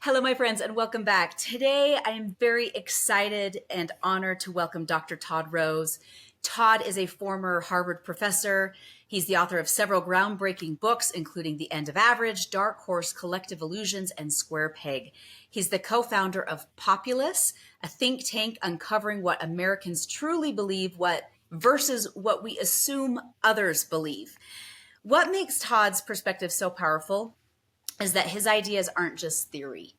Hello, my friends, and welcome back. Today, I am very excited and honored to welcome Dr. Todd Rose. Todd is a former Harvard professor. He's the author of several groundbreaking books, including The End of Average, Dark Horse, Collective Illusions, and Square Peg. He's the co-founder of Populace, a think tank uncovering what Americans truly believe versus what we assume others believe. What makes Todd's perspective so powerful is that his ideas aren't just theory.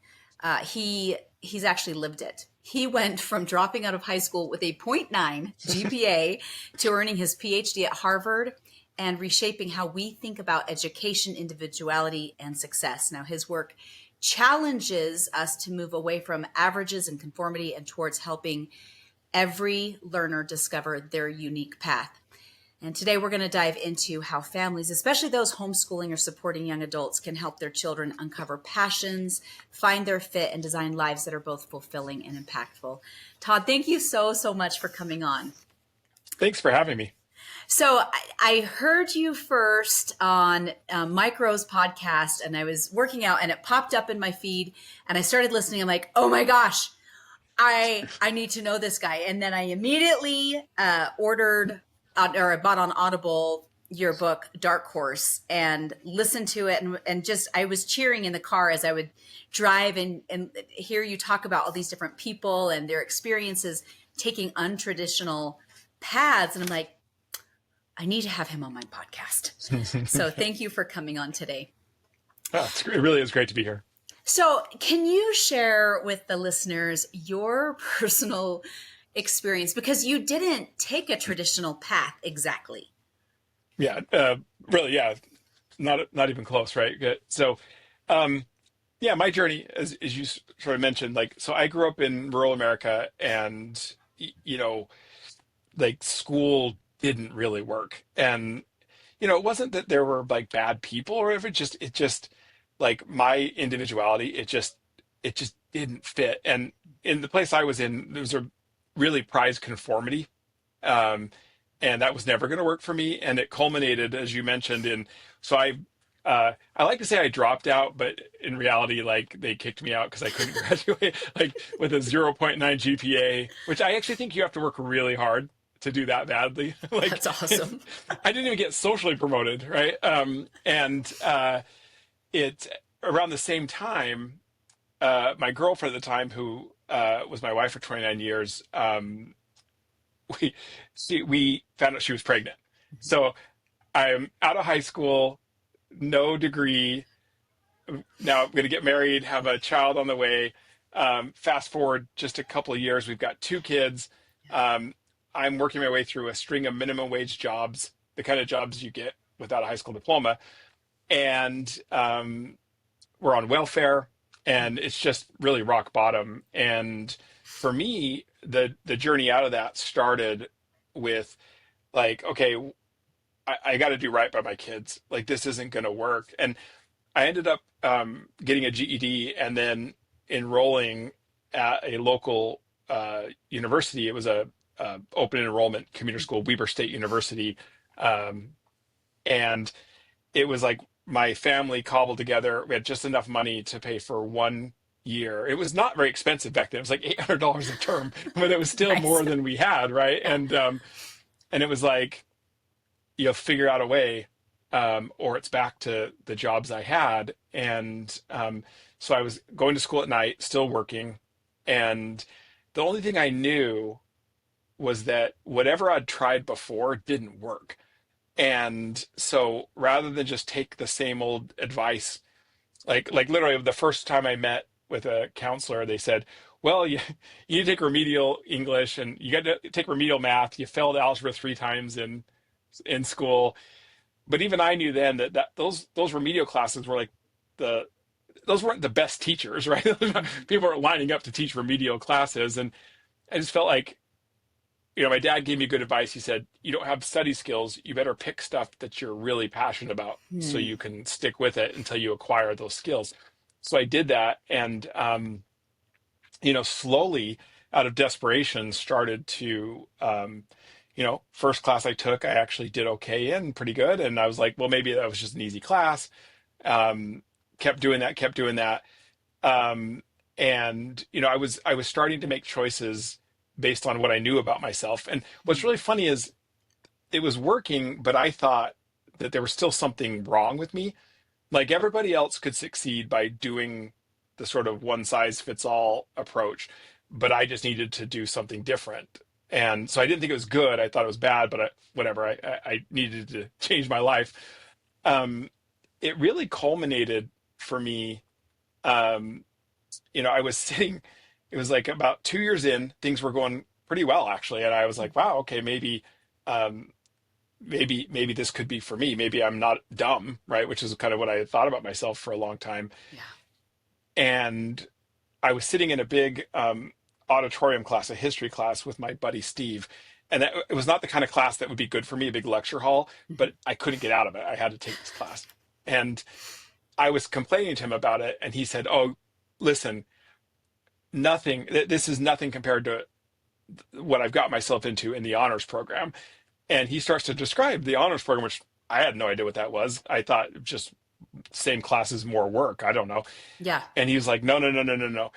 He's actually lived it. He went from dropping out of high school with a 0.9 GPA to earning his PhD at Harvard and reshaping how we think about education, individuality, and success. Now, his work challenges us to move away from averages and conformity and towards helping every learner discover their unique path. And today we're going to dive into how families, especially those homeschooling or supporting young adults, can help their children uncover passions, find their fit, and design lives that are both fulfilling and impactful. Todd, thank you so much for coming on. Thanks for having me. So I heard you first on Mike Rowe's podcast, and I was working out and it popped up in my feed and I started listening. I'm like, oh my gosh, I need to know this guy. And then I immediately I bought on Audible your book, Dark Horse, and listened to it. And just, I was cheering in the car as I would drive and hear you talk about all these different people and their experiences taking untraditional paths. And I'm like, I need to have him on my podcast. So thank you for coming on today. Oh, it really is great to be here. So can you share with the listeners your personal experience, because you didn't take a traditional path exactly? Yeah, really, yeah, not even close, right? Good. So, yeah, my journey, as you sort of mentioned, so I grew up in rural America, and school didn't really work, and it wasn't that there were bad people or whatever. It just my individuality, it just didn't fit, and in the place I was in, there was a really prized conformity. And that was never going to work for me. And it culminated, as you mentioned, so I like to say I dropped out, but in reality, they kicked me out because I couldn't graduate, with a 0.9 GPA, which I actually think you have to work really hard to do that badly. That's awesome. I didn't even get socially promoted. Right. It's around the same time, my girlfriend at the time, who was my wife for 29 years, we found out she was pregnant. So I'm out of high school, no degree. Now I'm going to get married, have a child on the way. Fast forward just a couple of years, we've got 2 kids. I'm working my way through a string of minimum wage jobs, the kind of jobs you get without a high school diploma. And we're on welfare. And it's just really rock bottom. And for me, the journey out of that started with okay, I got to do right by my kids. This isn't going to work. And I ended up getting a GED and then enrolling at a local university. It was a open enrollment commuter school, Weber State University. And it was my family cobbled together. We had just enough money to pay for 1 year. It was not very expensive back then. It was $800 a term, but it was still Nice. more than we had, right? And it was figure out a way, or it's back to the jobs I had. And so I was going to school at night, still working, and the only thing I knew was that whatever I'd tried before didn't work. And so rather than just take the same old advice, literally the first time I met with a counselor, they said, well, you need to take remedial English and you got to take remedial math. You failed algebra 3 times in school. But even I knew then that those remedial classes were those weren't the best teachers, right? People weren't lining up to teach remedial classes. And I just felt my dad gave me good advice. He said, you don't have study skills. You better pick stuff that you're really passionate about so you can stick with it until you acquire those skills. So I did that. And, slowly out of desperation started to, first class I took, I actually did okay in pretty good. And I was well, maybe that was just an easy class. Kept doing that. Um, and I was starting to make choices based on what I knew about myself. And what's Mm. really funny is it was working, but I thought that there was still something wrong with me. Like everybody else could succeed by doing the sort of one size fits all approach, but I just needed to do something different. And so I didn't think it was good. I thought it was bad, but whatever. I needed to change my life. Um, it really culminated for me. Um, I was sitting, it was like about 2 years in, things were going pretty well actually. And I was like, wow, okay, um, maybe this could be for me. Maybe I'm not dumb, right? Which is kind of what I had thought about myself for a long time. Yeah. And I was sitting in a big auditorium class, a history class with my buddy Steve. And it was not the kind of class that would be good for me, a big lecture hall, Mhm. but I couldn't get out of it. I had to take this class. And I was complaining to him about it. And he said, oh, listen, this is nothing compared to what I've got myself into in the honors program. And he starts to describe the honors program, which I had no idea what that was. I thought just same classes, more work. I don't know. Yeah. And he was like, no, no, no, no, no, no.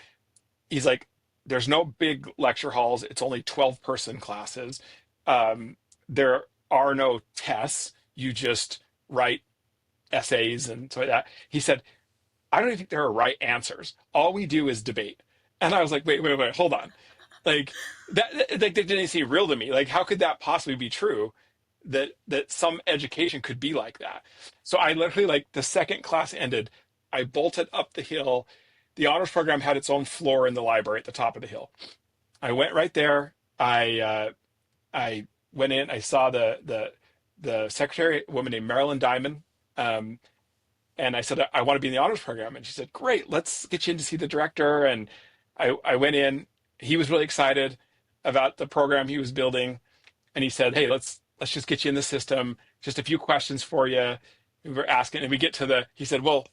He's like, there's no big lecture halls. It's only 12-person classes. There are no tests. You just write essays and so like that. He said, I don't even think there are right answers. All we do is debate. And I was like, wait, wait, wait, hold on. Like like that didn't seem real to me. Like, how could that possibly be true? That some education could be like that. So I literally, like, the second class ended, I bolted up the hill. The honors program had its own floor in the library at the top of the hill. I went right there. I went in. I saw the secretary, a woman named Marilyn Diamond. Um, and I said, I want to be in the honors program. And she said, great, let's get you in to see the director. And I went in. He was really excited about the program he was building. And he said, hey, let's just get you in the system. Just a few questions for you. We were asking, and we get to he said, well,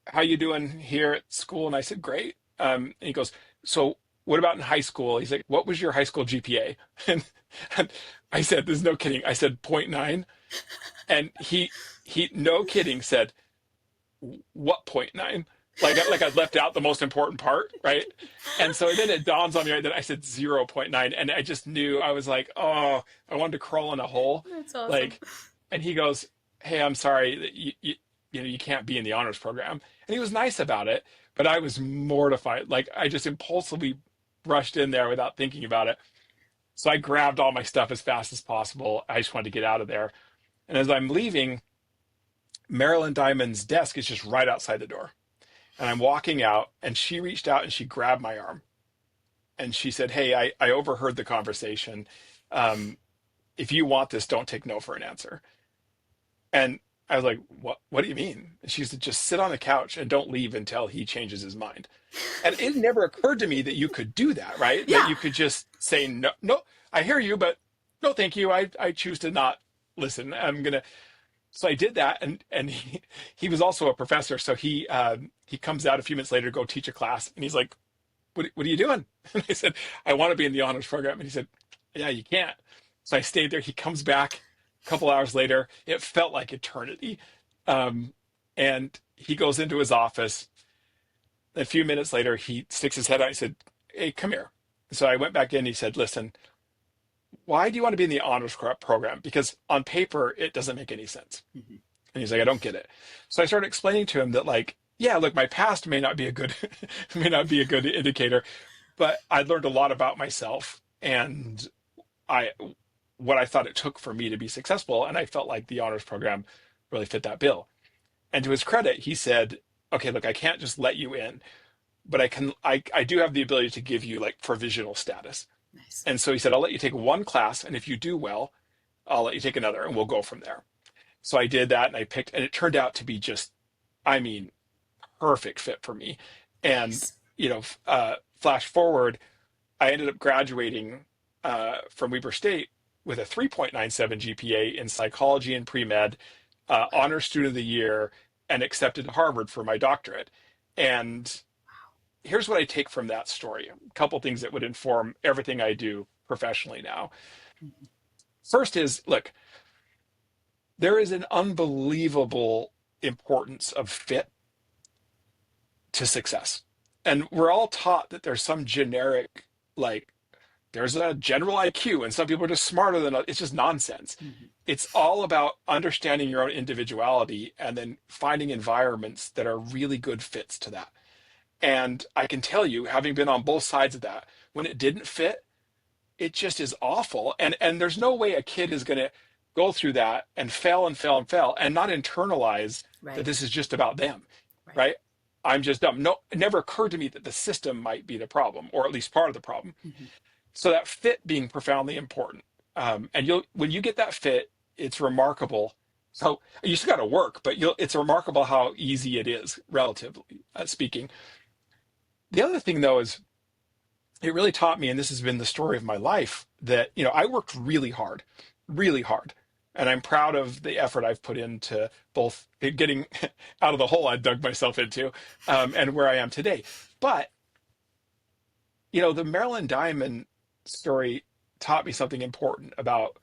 how you doing here at school? And I said, great. And he goes, so what about in high school? He's like, what was your high school GPA? And I said, there's no kidding. I said 0.9. And he no kidding said, what 0.9? Like I left out the most important part, right? And so then it dawns on me, right, that I said 0.9, and I just knew. I was like, oh, I wanted to crawl in a hole. That's awesome. Like, and he goes, hey, I'm sorry that you can't be in the honors program. And he was nice about it, but I was mortified. Like, I just impulsively rushed in there without thinking about it. So I grabbed all my stuff as fast as possible. I just wanted to get out of there. And as I'm leaving, Marilyn Diamond's desk is just right outside the door. And I'm walking out, and she reached out and she grabbed my arm. And she said, hey, I overheard the conversation. Um, if you want this, don't take no for an answer. And I was like, what do you mean? And she said, just sit on the couch and don't leave until he changes his mind. And it never occurred to me that you could do that, right? That Yeah. you could just say, no, no, I hear you, but no, thank you. I choose to not listen. So I did that, and he was also a professor. So he comes out a few minutes later to go teach a class, and he's like, what are you doing? And I said, I want to be in the honors program. And he said, yeah, you can't. So I stayed there. He comes back a couple hours later. It felt like eternity. Um, and he goes into his office. A few minutes later, he sticks his head out. He said, hey, come here. So I went back in. He said, listen, why do you want to be in the honors program? Because on paper, it doesn't make any sense. Mhm. And he's like, I don't get it. So I started explaining to him that, like, yeah, look, my past may not be a good may not be a good indicator, but I learned a lot about myself and I what I thought it took for me to be successful. And I felt like the honors program really fit that bill. And to his credit, he said, okay, look, I can't just let you in, but I do have the ability to give you like provisional status. Nice. And so he said, I'll let you take one class, and if you do well, I'll let you take another, and we'll go from there. So I did that, and I picked, and it turned out to be just, I mean, perfect fit for me. And Nice. flash forward, I ended up graduating from Weber State with a 3.97 GPA in psychology and pre-med, honor student of the year, and accepted to Harvard for my doctorate. And here's what I take from that story. A couple things that would inform everything I do professionally now. Mhm. First is, look, there is an unbelievable importance of fit to success. And we're all taught that there's some generic, like, there's a general IQ and some people are just smarter than others. It's just nonsense. Mhm. It's all about understanding your own individuality and then finding environments that are really good fits to that. And I can tell you, having been on both sides of that, when it didn't fit, it just is awful. And there's no way a kid is going to go through that and fail and fail and fail and not internalize that Right. this is just about them, Right. right? I'm just dumb. No, it never occurred to me that the system might be the problem, or at least part of the problem. Mhm. So that fit being profoundly important. And you'll when you get that fit, it's remarkable. So you still got to work, but it's remarkable how easy it is, relatively speaking. The other thing, though, is it really taught me, and this has been the story of my life, that I worked really hard, and I'm proud of the effort I've put into both getting out of the hole I dug myself into, and where I am today. But the Marilyn Diamond story taught me something important about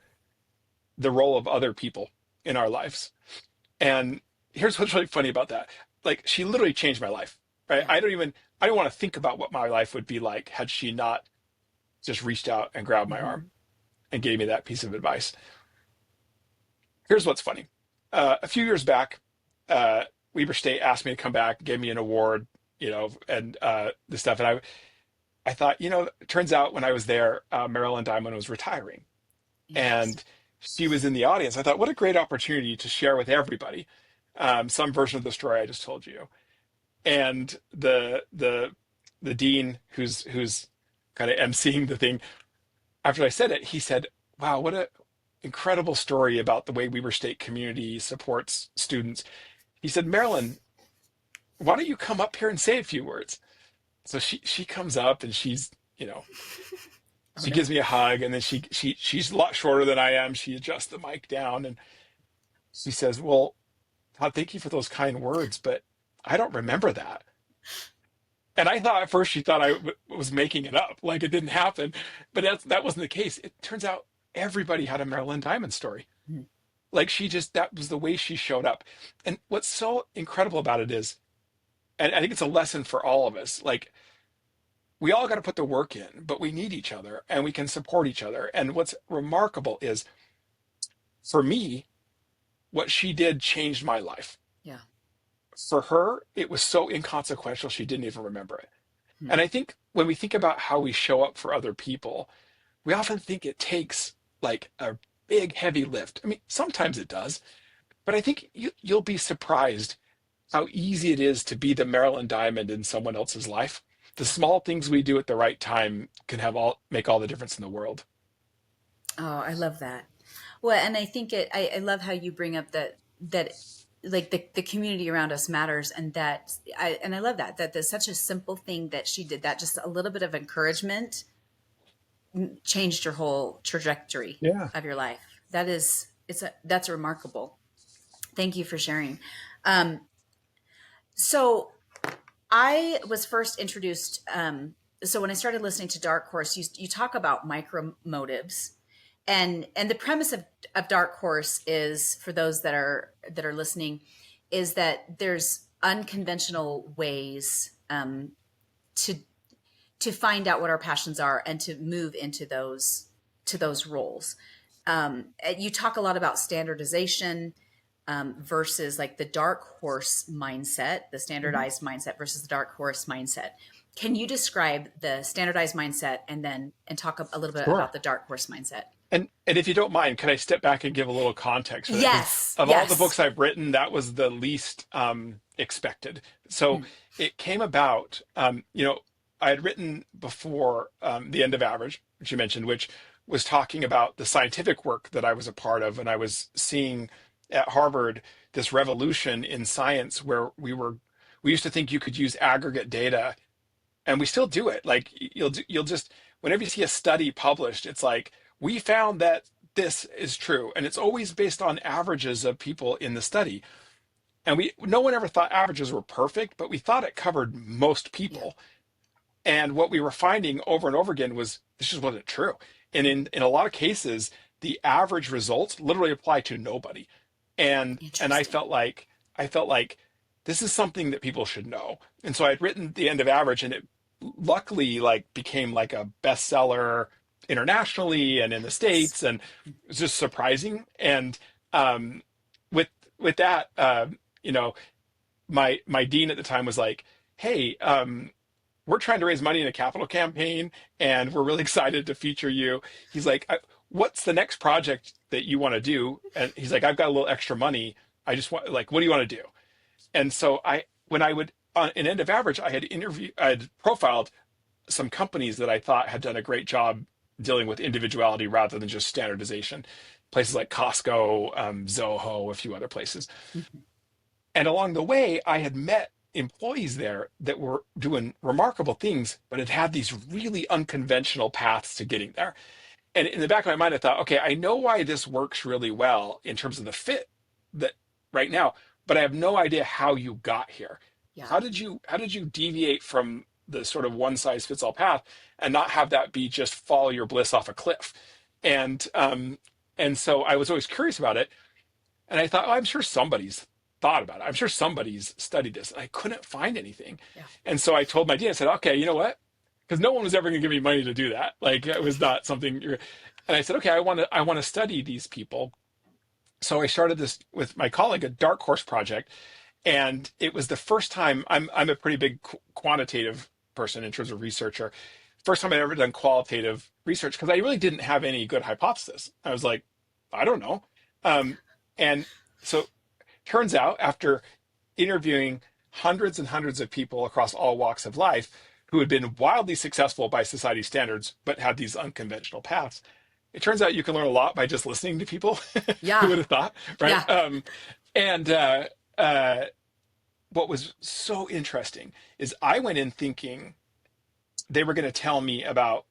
the role of other people in our lives. And here's what's really funny about that. Like, she literally changed my life, right? Yeah. I don't want to think about what my life would be like had she not just reached out and grabbed my arm Mhm. and gave me that piece of advice. Here's what's funny. A few years back, Weber State asked me to come back, gave me an award, and this stuff. And I thought, it turns out when I was there, Marilyn Diamond was retiring, Interesting. and she was in the audience. I thought, what a great opportunity to share with everybody some version of the story I just told you. And the dean who's kind of emceeing the thing, after I said it, he said, "Wow, what a incredible story about the way Weber State community supports students." He said, "Marilyn, why don't you come up here and say a few words?" So she comes up and you know, Oh she no. gives me a hug, and then she's a lot shorter than I am. She adjusts the mic down and she says, "Well, Todd, thank you for those kind words, but I don't remember that." And I thought at first she thought was making it up, like it didn't happen, but that wasn't the case. It turns out everybody had a Marilyn Diamond story. Mhm. Like, that was the way she showed up. And what's so incredible about it is, and I think it's a lesson for all of us, like, we all got to put the work in, but we need each other and we can support each other. And what's remarkable is, for me, what she did changed my life. Yeah. For her, it was so inconsequential she didn't even remember it. Mhm. And I think when we think about how we show up for other people, we often think it takes like a big heavy lift. I mean, sometimes it does, but I think you'll be surprised how easy it is to be the Marilyn Diamond in someone else's life. The small things we do at the right time can make all the difference in the world. Oh, I love that. Well, and I think I love how you bring up that like the community around us matters, and I love that that's such a simple thing that she did, that just a little bit of encouragement changed your whole trajectory Yeah. of your life. That's remarkable. Thank you for sharing. Um, so I was first introduced. So when I started listening to Dark Horse, you talk about micro motives, and the premise of Dark Horse is, for those that are listening, is that there's unconventional ways to find out what our passions are and to move into those roles. You talk a lot about standardization versus like the dark horse mindset, the Mhm. standardized mindset versus the dark horse mindset. Can you describe the standardized mindset and talk a little bit about Sure. the dark horse mindset? And if you don't mind, can I step back and give a little context for that? Because Yes, of all the yes. books I've written, that was the least expected. So Hmm. it came about, I had written before The End of Average, which you mentioned, which was talking about the scientific work that I was a part of. And I was seeing at Harvard this revolution in science where we used to think you could use aggregate data, and we still do it. Like, you'll just, whenever you see a study published, it's like, we found that this is true, and it's always based on averages of people in the study. And no one ever thought averages were perfect, but we thought it covered most Yeah. people. And what we were finding over and over again was this just wasn't true. And in a lot of cases, the average results literally apply to nobody. And I Interesting. felt like this is something that people should know. And so I'd written The End of Average, and it luckily like became like a bestseller internationally and in the Yes. States, and it was just surprising. And um, with with that, you know, my dean at the time was like, "Hey, we're trying to raise money in a capital campaign, and we're really excited to feature you." He's like, "What's the next project that you want to do?" And he's like, "I've got a little extra money. I just want, like, what do you want to do?" And so when I would, on an End of Average, I had profiled some companies that I thought had done a great job dealing with individuality rather than just standardization. Places like Costco, Zoho, a few other places. Mhm. And along the way, I had met employees there that were doing remarkable things, but had had these really unconventional paths to getting there. And in the back of my mind, I thought, okay, I know why this works really well in terms of the fit that right now, but I have no idea how you got here. Yeah. How did you deviate from the sort of one size fits all path and not have that be just follow your bliss off a cliff? And and so I was always curious about it, and I thought, oh, I'm sure somebody's thought about it. I'm sure somebody's studied this. And I couldn't find anything. Yeah. And so I told my dean, I said, okay, you know what? Because no one was ever going to give me money to do that. Like it was not something. And I said, okay, I want to study these people. So I started this with my colleague, a dark horse project, and it was the first time. I'm a pretty big quantitative person in terms of researcher. First time I'd ever done qualitative research because I really didn't have any good hypothesis. I was like, I don't know. Um, and so turns out after interviewing hundreds and hundreds of people across all walks of life who had been wildly successful by society standards but had these unconventional paths, it turns out you can learn a lot by just listening to people. Who Yeah. would have thought, right? Yeah. And uh, what was so interesting is I went in thinking they were going to tell me about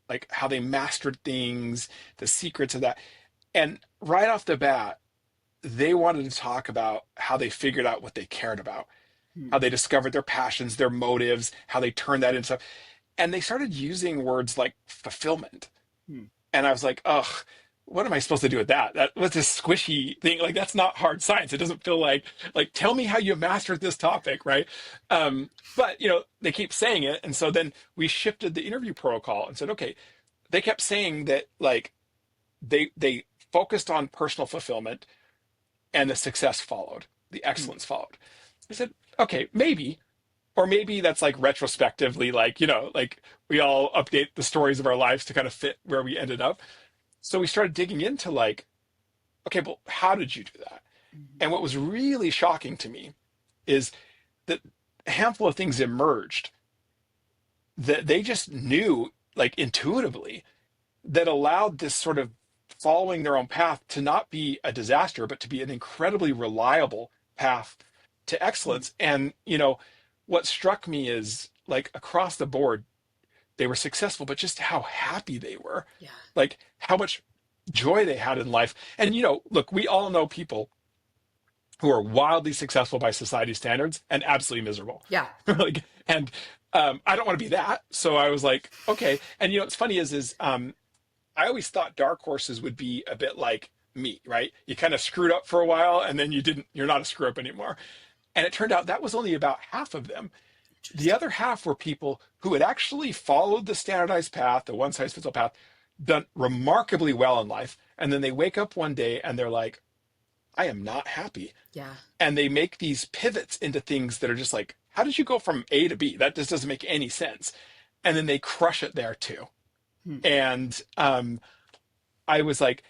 like how they mastered things, the secrets of that. And right off the bat, they wanted to talk about how they figured out what they cared about, Hmm. how they discovered their passions, their motives, how they turned that into stuff. And they started using words like fulfillment. Hmm. And I was like, ugh, what am I supposed to do with that? That was this squishy thing. Like that's not hard science. It doesn't feel like tell me how you mastered this topic, right? But you know, they keep saying it. And so then we shifted the interview protocol and said, okay, they kept saying that like they focused on personal fulfillment and the success followed, the Hmm. excellence followed. I said, okay, maybe, or maybe that's like retrospectively, like, you know, like we all update the stories of our lives to kind of fit where we ended up. So we started digging into like, okay, well, how did you do that? Mhm. And what was really shocking to me is that a handful of things emerged that they just knew like intuitively that allowed this sort of following their own path to not be a disaster, but to be an incredibly reliable path to Hmm. excellence. And, you know, what struck me is like across the board, they were successful, but just how happy they were, Yeah. like how much joy they had in life. And, you know, look, we all know people who are wildly successful by society standards and absolutely miserable. Yeah. Like, and I don't want to be that. So I was like, okay. And, you know, what's funny is I always thought dark horses would be a bit like me, right? You kind of screwed up for a while and then you're not a screw up anymore. And it turned out that was only about half of them. The Interesting. other half were people who had actually followed the standardized path, the one size fits all path, done remarkably well in life. And then they wake up one day and they're like, I am not happy. Yeah. And they make these pivots into things that are just like, how did you go from A to B? That just doesn't make any sense. And then they crush it there too. Hmm. And I was like,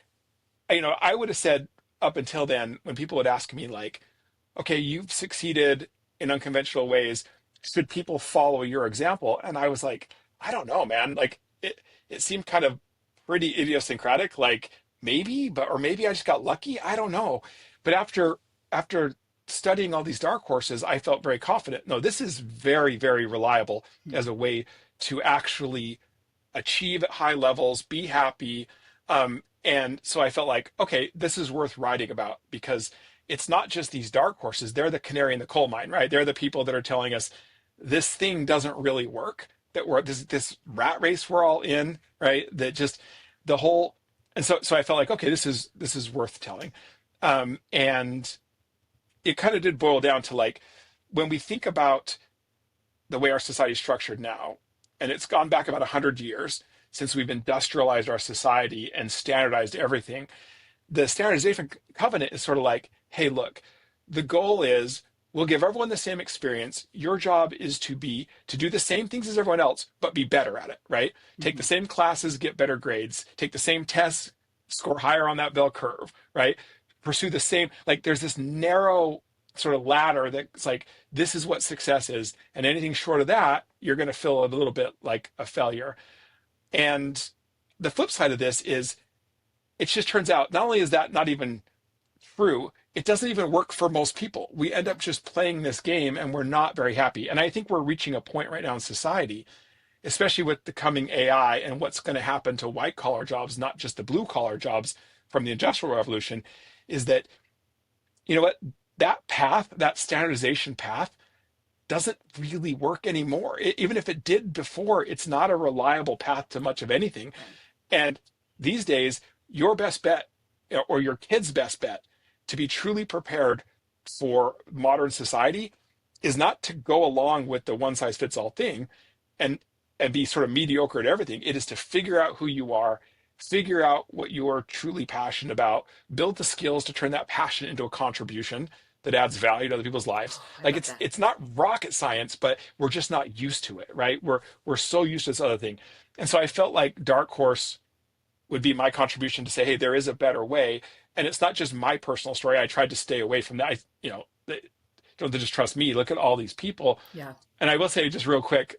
you know, I would have said up until then, when people would ask me, like, okay, you've succeeded in unconventional ways, should people follow your example? And I was like, I don't know, man. Like, it seemed kind of pretty idiosyncratic, like maybe, but or maybe I just got lucky. I don't know. But after studying all these dark horses, I felt very confident. No, this is very, very reliable Hmm. as a way to actually achieve at high levels, be happy. And so I felt like, okay, this is worth writing about because it's not just these dark horses. They're the canary in the coal mine, right? They're the people that are telling us this thing doesn't really work, that we're this rat race we're all in, right? That just the whole, and so I felt like, okay, this is worth telling. And it kind of did boil down to like, when we think about the way our society is structured now, and it's gone back about 100 years since we've industrialized our society and standardized everything, the standardization covenant is sort of like, hey, look, the goal is we'll give everyone the same experience. Your job is to do the same things as everyone else, but be better at it, right? Take the Mm-hmm. same classes, get better grades, take the same tests, score higher on that bell curve, right? Pursue the same, like there's this narrow sort of ladder that's like, this is what success is. And anything short of that, you're going to feel a little bit like a failure. And the flip side of this is it just turns out not only is that not even true, it doesn't even work for most people. We end up just playing this game and we're not very happy. And I think we're reaching a point right now in society, especially with the coming AI and what's going to happen to white collar jobs, not just the blue collar jobs from the Industrial Revolution, is that, you know what, that path, that standardization path, doesn't really work anymore. Even if it did before, it's not a reliable path to much of anything. And these days, your best bet or your kid's best bet to be truly prepared for modern society is not to go along with the one size fits all thing and be sort of mediocre at everything. It is to figure out who you are, figure out what you're truly passionate about, build the skills to turn that passion into a contribution that adds value to other people's lives. Oh, I Like love that. it's not rocket science, but we're just not used to it, right? We're so used to this other thing. And so I felt like Dark Horse would be my contribution to say, hey, there is a better way. And it's not just my personal story. I tried to stay away from that. Don't just trust me. Look at all these people. Yeah. And I will say just real quick,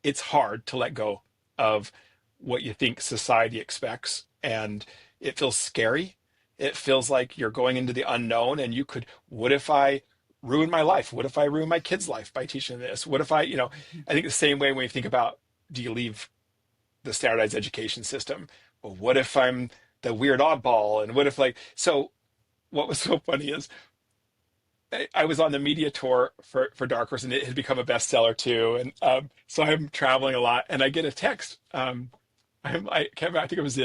it's hard to let go of what you think society expects. And it feels scary. It feels like you're going into the unknown and what if I ruin my life? What if I ruin my kid's life by teaching this? What if I think the same way when you think about, do you leave the standardized education system? Well, what if I'm the weird oddball? And what if so what was so funny is I was on the media tour for Dark Horse and it had become a bestseller too. And so I'm traveling a lot and I get a text. I can't remember, I think it was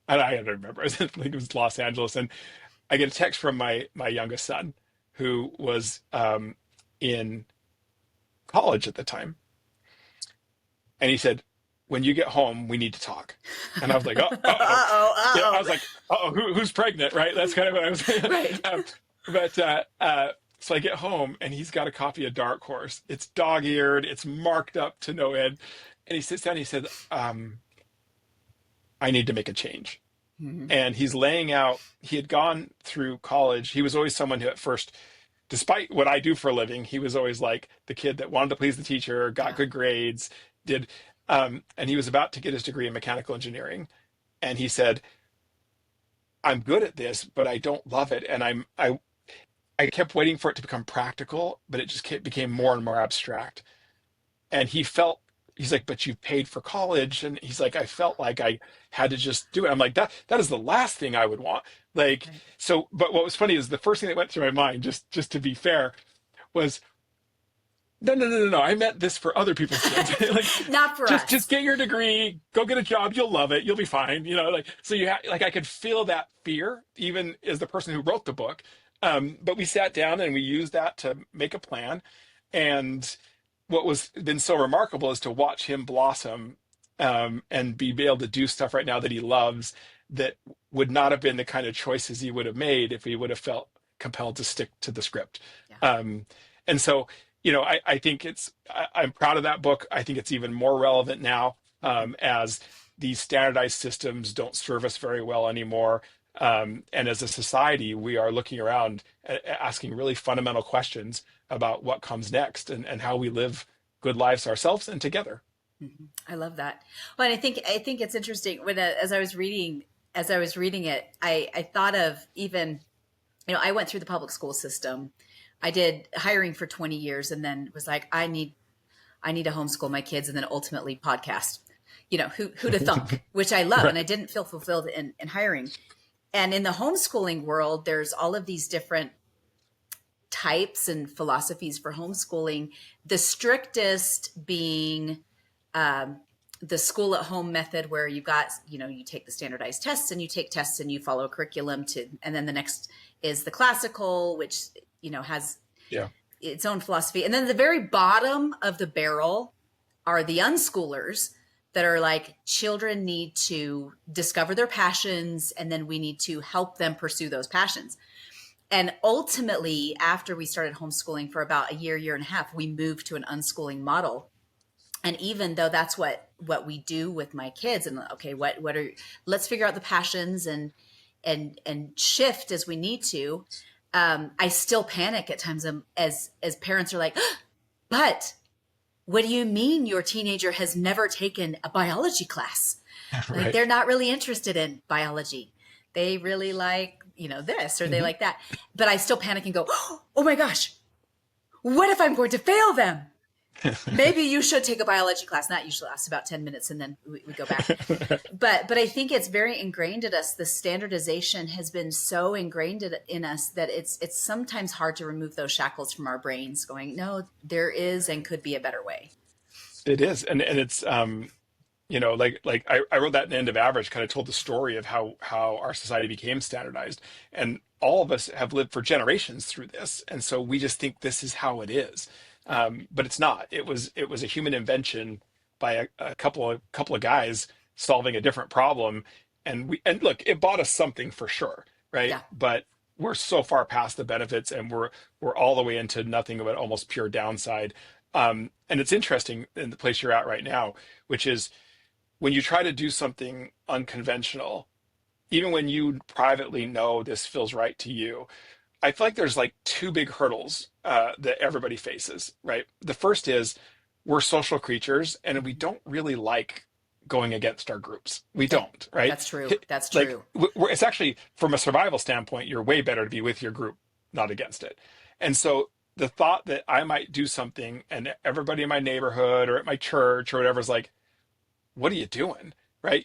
I don't remember. I think it was Los Angeles. And I get a text from my youngest son who was in college at the time. And he said, when you get home, we need to talk. And I was like, oh, uh-oh. Yeah, I was like, uh-oh, who's pregnant, right? That's kind of what I was Right. So I get home and he's got a copy of Dark Horse. It's dog-eared, it's marked up to no end. And he sits down and he said, I need to make a change. Mm-hmm. And he's laying out, he had gone through college. He was always someone who at first, despite what I do for a living, he was always like the kid that wanted to please the teacher, got Yeah. good grades, and he was about to get his degree in mechanical engineering. And he said, I'm good at this, but I don't love it. And I kept waiting for it to become practical, but it just became more and more abstract. And he's like, but you paid for college. And he's like, I felt like I had to just do it. I'm like, that is the last thing I would want. Like, Right. so, but what was funny is the first thing that went through my mind, just to be fair, was no. I meant this for other people's kids. Like, Not for just us. get your degree, go get a job, you'll love it, you'll be fine. Like so like I could feel that fear even as the person who wrote the book. But we sat down and we used that to make a plan. And what was been so remarkable is to watch him blossom and be able to do stuff right now that he loves that would not have been the kind of choices he would have made if he would have felt compelled to stick to the script. Yeah. And so, I think I'm proud of that book. I think it's even more relevant now as these standardized systems don't serve us very well anymore. And as a society, we are looking around asking really fundamental questions about what comes next and how we live good lives ourselves and together. Mhm. I love that. Well, and I think it's interesting when as I was reading it, I thought of even I went through the public school system. I did hiring for 20 years and then was like, I need to homeschool my kids and then ultimately podcast. Who'd have thunk, which I love, Right. and I didn't feel fulfilled in hiring. And in the homeschooling world, there's all of these different types and philosophies for homeschooling. The strictest being the school at home method, where you got, you take the standardized tests and you take tests and you follow a curriculum and then the next is the classical, which, has Yeah. its own philosophy. And then the very bottom of the barrel are the unschoolers that are like, children need to discover their passions, and then we need to help them pursue those passions. And ultimately, after we started homeschooling for about a year and a half, we moved to an unschooling model. And even though that's what we do with my kids, and okay, what are, let's figure out the passions and shift as we need to. I still panic at times, as parents are like, but what do you mean your teenager has never taken a biology class? Like, Right. they're not really interested in biology. They really like, this, or they Hmm. like that. But I still panic and go, oh my gosh, what if I'm going to fail them? Maybe you should take a biology class. That usually lasts about 10 minutes and then we go back. But I think it's very ingrained in us. The standardization has been so ingrained in us that it's sometimes hard to remove those shackles from our brains, going, no, there is and could be a better way. It is. And it's, I wrote that in the End of Average, kind of told the story of how our society became standardized. And all of us have lived for generations through this. And so we just think this is how it is. Yeah. But it's not. It was a human invention by a couple of guys solving a different problem. And look, it bought us something for sure, right? Yeah. But we're so far past the benefits, and we're all the way into nothing but almost pure downside. And it's interesting in the place you're at right now, which is when you try to do something unconventional, even when you privately know this feels right to you, I feel like there's like two big hurdles that everybody faces, right? The first is we're social creatures and we Mhm. don't really like going against our groups. We Yeah. don't, right? That's true. That's Like, true. it's actually, from a survival standpoint, you're way better to be with your group, not against it. And so the thought that I might do something and everybody in my neighborhood or at my church or whatever is like, what are you doing? Right?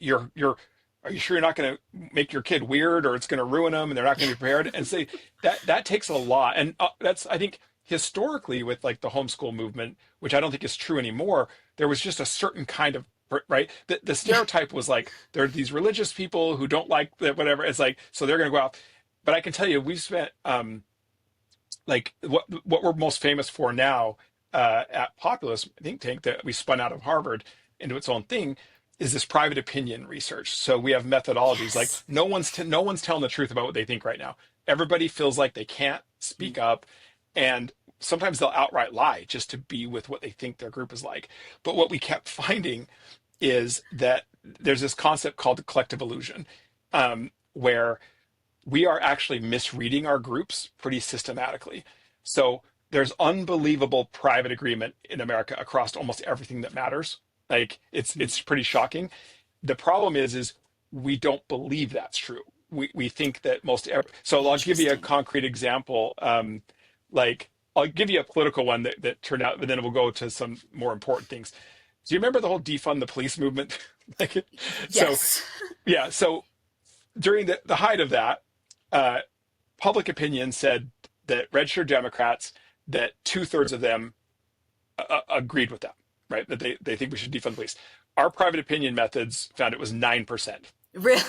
Are you sure you're not going to make your kid weird, or it's going to ruin them and they're not going to be prepared? And say that takes a lot. And that's, I think, historically with like the homeschool movement, which I don't think is true anymore, there was just a certain kind of, right? The Yeah. stereotype was like, there are these religious people who don't like that, whatever. It's like, so they're going to go out. But I can tell you, we've spent, like what we're most famous for now at Populous think tank that we spun out of Harvard into its own thing is this private opinion research. So we have methodologies like Yes. no one's telling the truth about what they think right now. Everybody feels like they can't Mm. speak up, and sometimes they'll outright lie just to be with what they think their group is like. But what we kept finding is that there's this concept called the collective illusion, where we are actually misreading our groups pretty systematically. So there's unbelievable private agreement in America across almost everything that matters. Like, Mm. it's pretty shocking. The problem is we don't believe that's true. We think that so I'll give you a Interesting. concrete example. Like, I'll give you a political one that turned out, but then we'll go to some more important things. Do you remember the whole defund the police movement? Like, so Yes. yeah, so during the height of that, uh, public opinion said that registered Democrats, that two-thirds of them agreed with that, right? That they think we should defund the police. Our private opinion methods found it was 9%. Really?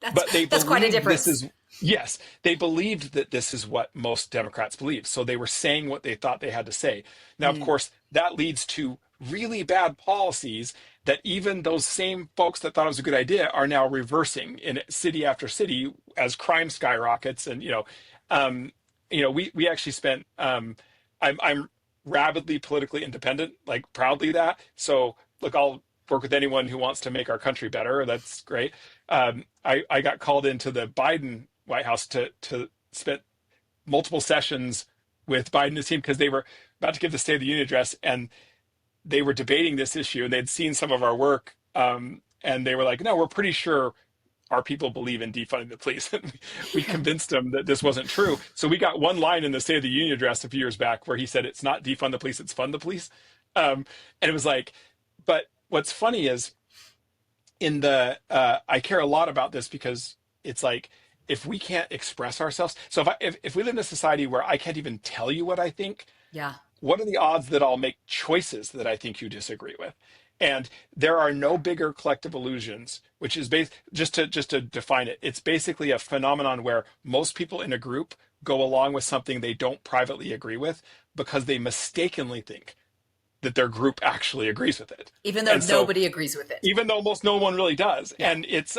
that's But they that's quite a believed this difference. is, yes, they believed that this is what most Democrats believe. So they were saying what they thought they had to say. Now, of Mm. course, that leads to really bad policies that even those same folks that thought it was a good idea are now reversing in city after city as crime skyrockets. And we actually spent. I'm rabidly politically independent, like proudly that. So look, I'll work with anyone who wants to make our country better. That's great. I got called into the Biden White House to spend multiple sessions with Biden and his team because they were about to give the State of the Union address, and they were debating this issue, and they'd seen some of our work, and they were like, "No, we're pretty sure our people believe in defunding the police." And we convinced them that this wasn't true. So we got one line in the State of the Union address a few years back where he said, "It's not defund the police, it's fund the police." And it was like, but what's funny is I care a lot about this because it's like, if we can't express ourselves, so if we live in a society where I can't even tell you what I think, Yeah. what are the odds that I'll make choices that I think you disagree with? And there are no bigger collective illusions, which is just to define it. It's basically a phenomenon where most people in a group go along with something they don't privately agree with because they mistakenly think that their group actually agrees with it. Even though And so nobody agrees with it. even though most no one really does. Yeah. And it's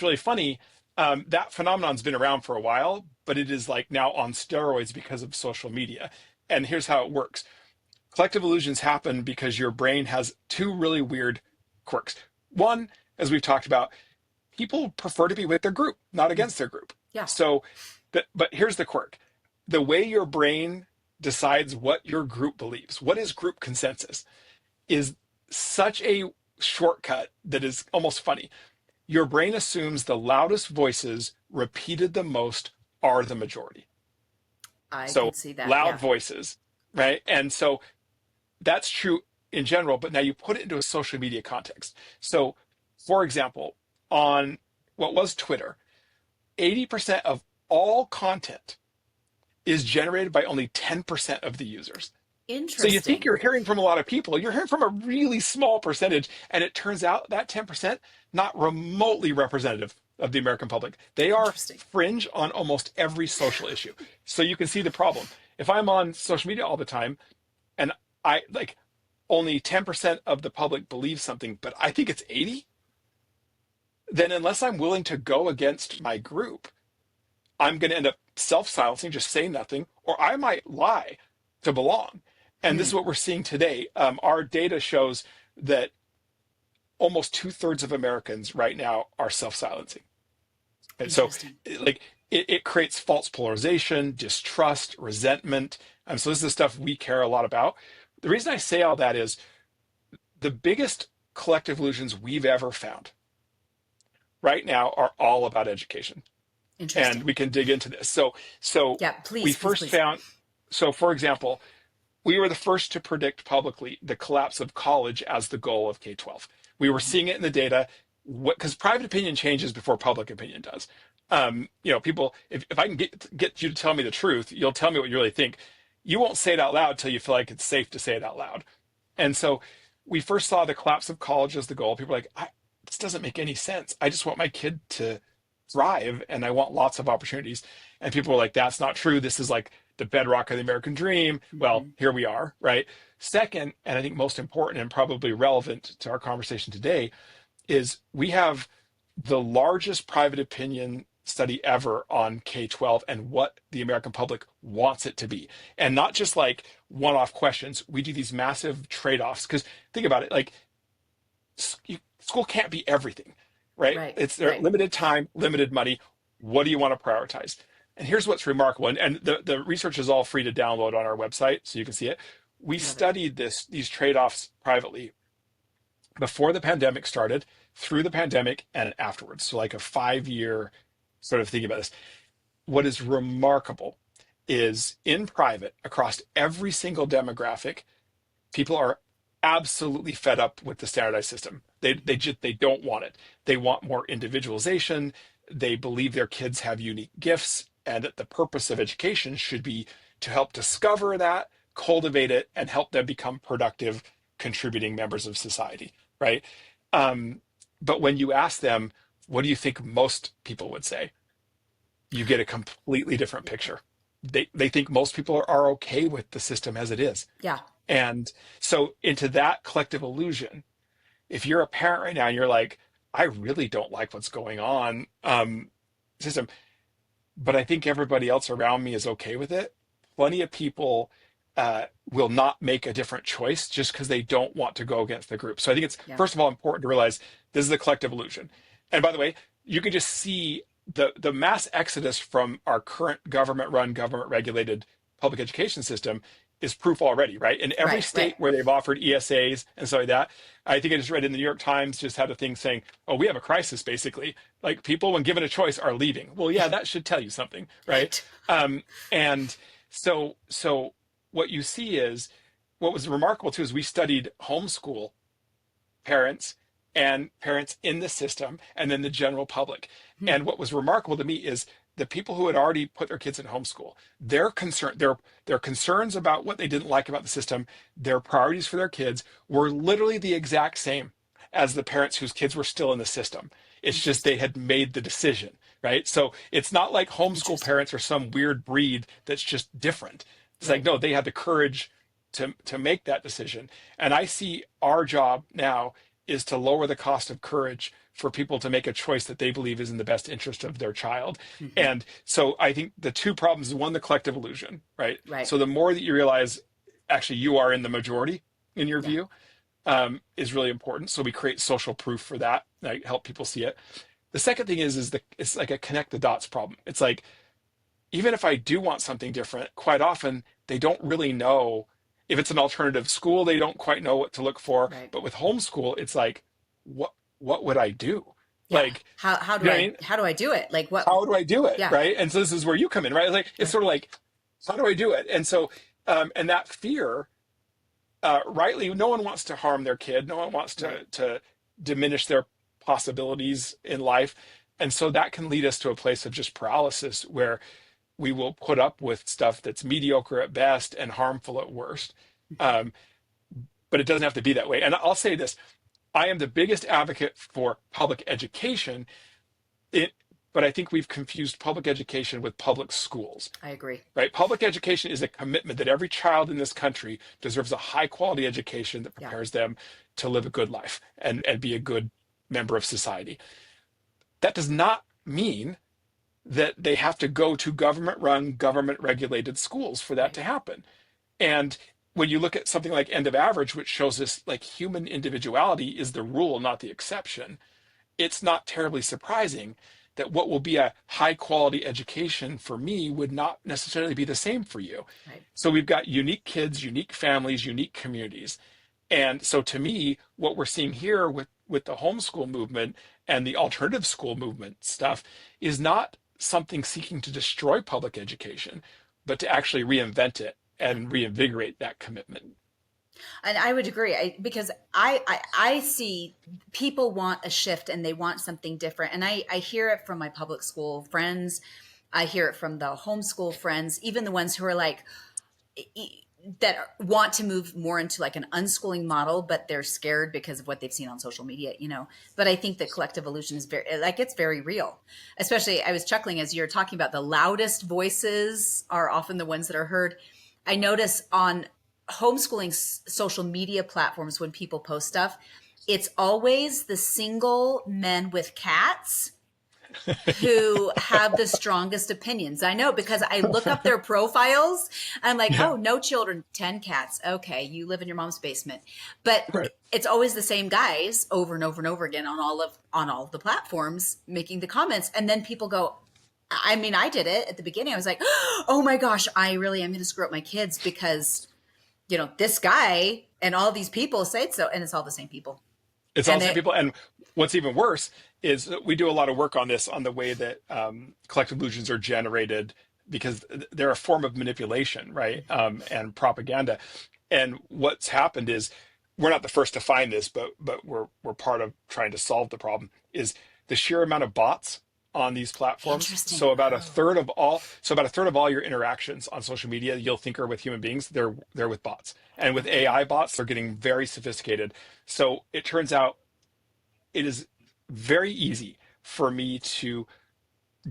really funny. That phenomenon's been around for a while, but it is like now on steroids because of social media. And here's how it works. Collective illusions happen because your brain has two really weird quirks. One, as we've talked about, people prefer to be with their group, not against their group. Yeah. So, but here's the quirk. The way your brain decides what your group believes, what is group consensus, is such a shortcut that is almost funny. Your brain assumes the loudest voices repeated the most are the majority. I So can see that. loud Yeah. voices, right? And so that's true in general, but now you put it into a social media context. So, for example, on what was Twitter, 80% of all content is generated by only 10% of the users. So you think Interesting. you're hearing from a lot of people, you're hearing from a really small percentage, and it turns out that 10% not remotely representative of the American public. They are Interesting. fringe on almost every social issue. So you can see the problem. If I'm on social media all the time and I like only 10% of the public believes something, but I think it's 80, then unless I'm willing to go against my group, I'm going to end up self-silencing, just saying nothing, or I might lie to belong. And this is what we're seeing today. Our data shows that almost 2/3 of Americans right now are self-silencing. And so, Interesting. it creates false polarization, distrust, resentment. So this is the stuff we care a lot about. The reason I say all that is the biggest collective illusions we've ever found right now are all about education. Interesting. And we can dig into this. So Yeah, please, we please, first please. found, so for example, we were the first to predict publicly the collapse of college as the goal of K-12. We were seeing it in the data, because private opinion changes before public opinion does. People, if I can get you to tell me the truth, you'll tell me what you really think. You won't say it out loud till you feel like it's safe to say it out loud. And so we first saw the collapse of college as the goal. People were like, this doesn't make any sense. I just want my kid to thrive and I want lots of opportunities. And people were like, that's not true. This is like the bedrock of the American dream. Well, here we are, right? Second, and I think most important and probably relevant to our conversation today, is we have the largest private opinion study ever on K-12 and what the American public wants it to be. And not just like one-off questions. We do these massive trade-offs because think about it, like school can't be everything, right? Right, It's their right. limited time, limited money. What do you want to prioritize? And here's what's remarkable, and the research is all free to download on our website, so you can see it. We Love it. studied these trade-offs privately before the pandemic started, through the pandemic, and afterwards. So like a 5-year sort of thinking about this. What is remarkable is in private, across every single demographic, people are absolutely fed up with the standardized system. They don't want it. They want more individualization. They believe their kids have unique gifts and that the purpose of education should be to help discover that, cultivate it, and help them become productive, contributing members of society, right? But when you ask them, what do you think most people would say? You get a completely different picture. They think most people are okay with the system as it is. Yeah. And so into that collective illusion, if you're a parent right now and you're like, I really don't like what's going on, system, but I think everybody else around me is okay with it. Plenty of people will not make a different choice just because they don't want to go against the group. So I think it's, Yeah. first of all, important to realize this is a collective illusion. And by the way, you can just see the mass exodus from our current government-run, government-regulated public education system is proof already, right? In every Right, state right. where they've offered ESAs and stuff like that, I think I just read in the New York Times just had a thing saying, oh, we have a crisis, basically. Like people, when given a choice, are leaving. Well, yeah, that should tell you something, right? And so what you see is, what was remarkable too is we studied homeschool parents and parents in the system and then the general public. And what was remarkable to me is the people who had already put their kids in homeschool, their concerns about what they didn't like about the system, their priorities for their kids were literally the exact same as the parents whose kids were still in the system. It's just they had made the decision right? So it's not like homeschool Interesting. parents are some weird breed that's just different. It's like, Right. no, they had the courage to make that decision. And I see our job now is to lower the cost of courage for people to make a choice that they believe is in the best interest of their child. Hmm. And so I think the two problems, one, the collective illusion, right? Right. So the more that you realize actually you are in the majority in your Yeah. view, is really important. So we create social proof for that, like help people see it. The second thing is it's like a connect the dots problem. It's like even if I do want something different, quite often they don't really know if it's an alternative school, they don't quite know what to look for. Right. But with homeschool, it's like, what would I do? Yeah. Like, How you do know what I I mean? how do I do it? Like what? How do I do it? Yeah. Right. And so this is where you come in, right? Like it's Right. sort of like, how do I do it? And so and that fear, rightly, no one wants to harm their kid. No one wants Right. to diminish their possibilities in life. And so that can lead us to a place of just paralysis where we will put up with stuff that's mediocre at best and harmful at worst. Um, but it doesn't have to be that way. And I'll say this, I am the biggest advocate for public education. It, but I think we've confused public education with public schools, I agree. right? Public education is a commitment that every child in this country deserves a high quality education that Yeah. prepares them to live a good life and be a good member of society. That does not mean that they have to go to government run, government regulated schools for that Right. to happen. And when you look at something like End of Average, which shows us like human individuality is the rule, not the exception, it's not terribly surprising that what will be a high quality education for me would not necessarily be the same for you. Right. So we've got unique kids, unique families, unique communities. And so to me, what we're seeing here with the homeschool movement and the alternative school movement stuff is not something seeking to destroy public education, but to actually reinvent it Yeah. and reinvigorate that commitment. And I would agree because I see people want a shift and they want something different. And I hear it from my public school friends. I hear it from the homeschool friends, even the ones who are like, that want to move more into like an unschooling model, but they're scared because of what they've seen on social media, you know. But I think the collective illusion is very, like, it's very real. Especially, I was chuckling as you're talking about the loudest voices are often the ones that are heard. I notice on homeschooling social media platforms when people post stuff, it's always the single men with cats who have the strongest opinions. I know because I look up their profiles. I'm like, Yeah, oh, no children, 10 cats. Okay, you live in your mom's basement. But right. it's always the same guys over and over and over again on all of the platforms making the comments. And then people go, I mean, I did it at the beginning. I was like, oh my gosh, I really am going to screw up my kids because, you know, this guy and all these people say it so, and it's all the same people. It's And also it, people, and what's even worse is that we do a lot of work on this on the way that collective illusions are generated because they're a form of manipulation, right? And propaganda. And what's happened is we're not the first to find this, but we're part of trying to solve the problem. Is the sheer amount of bots on these platforms. Interesting. So about a Oh, third of all, so about a third of all your interactions on social media, you'll think are with human beings. They're with bots, and with okay. AI bots, they're getting very sophisticated. So it turns out it is very easy for me to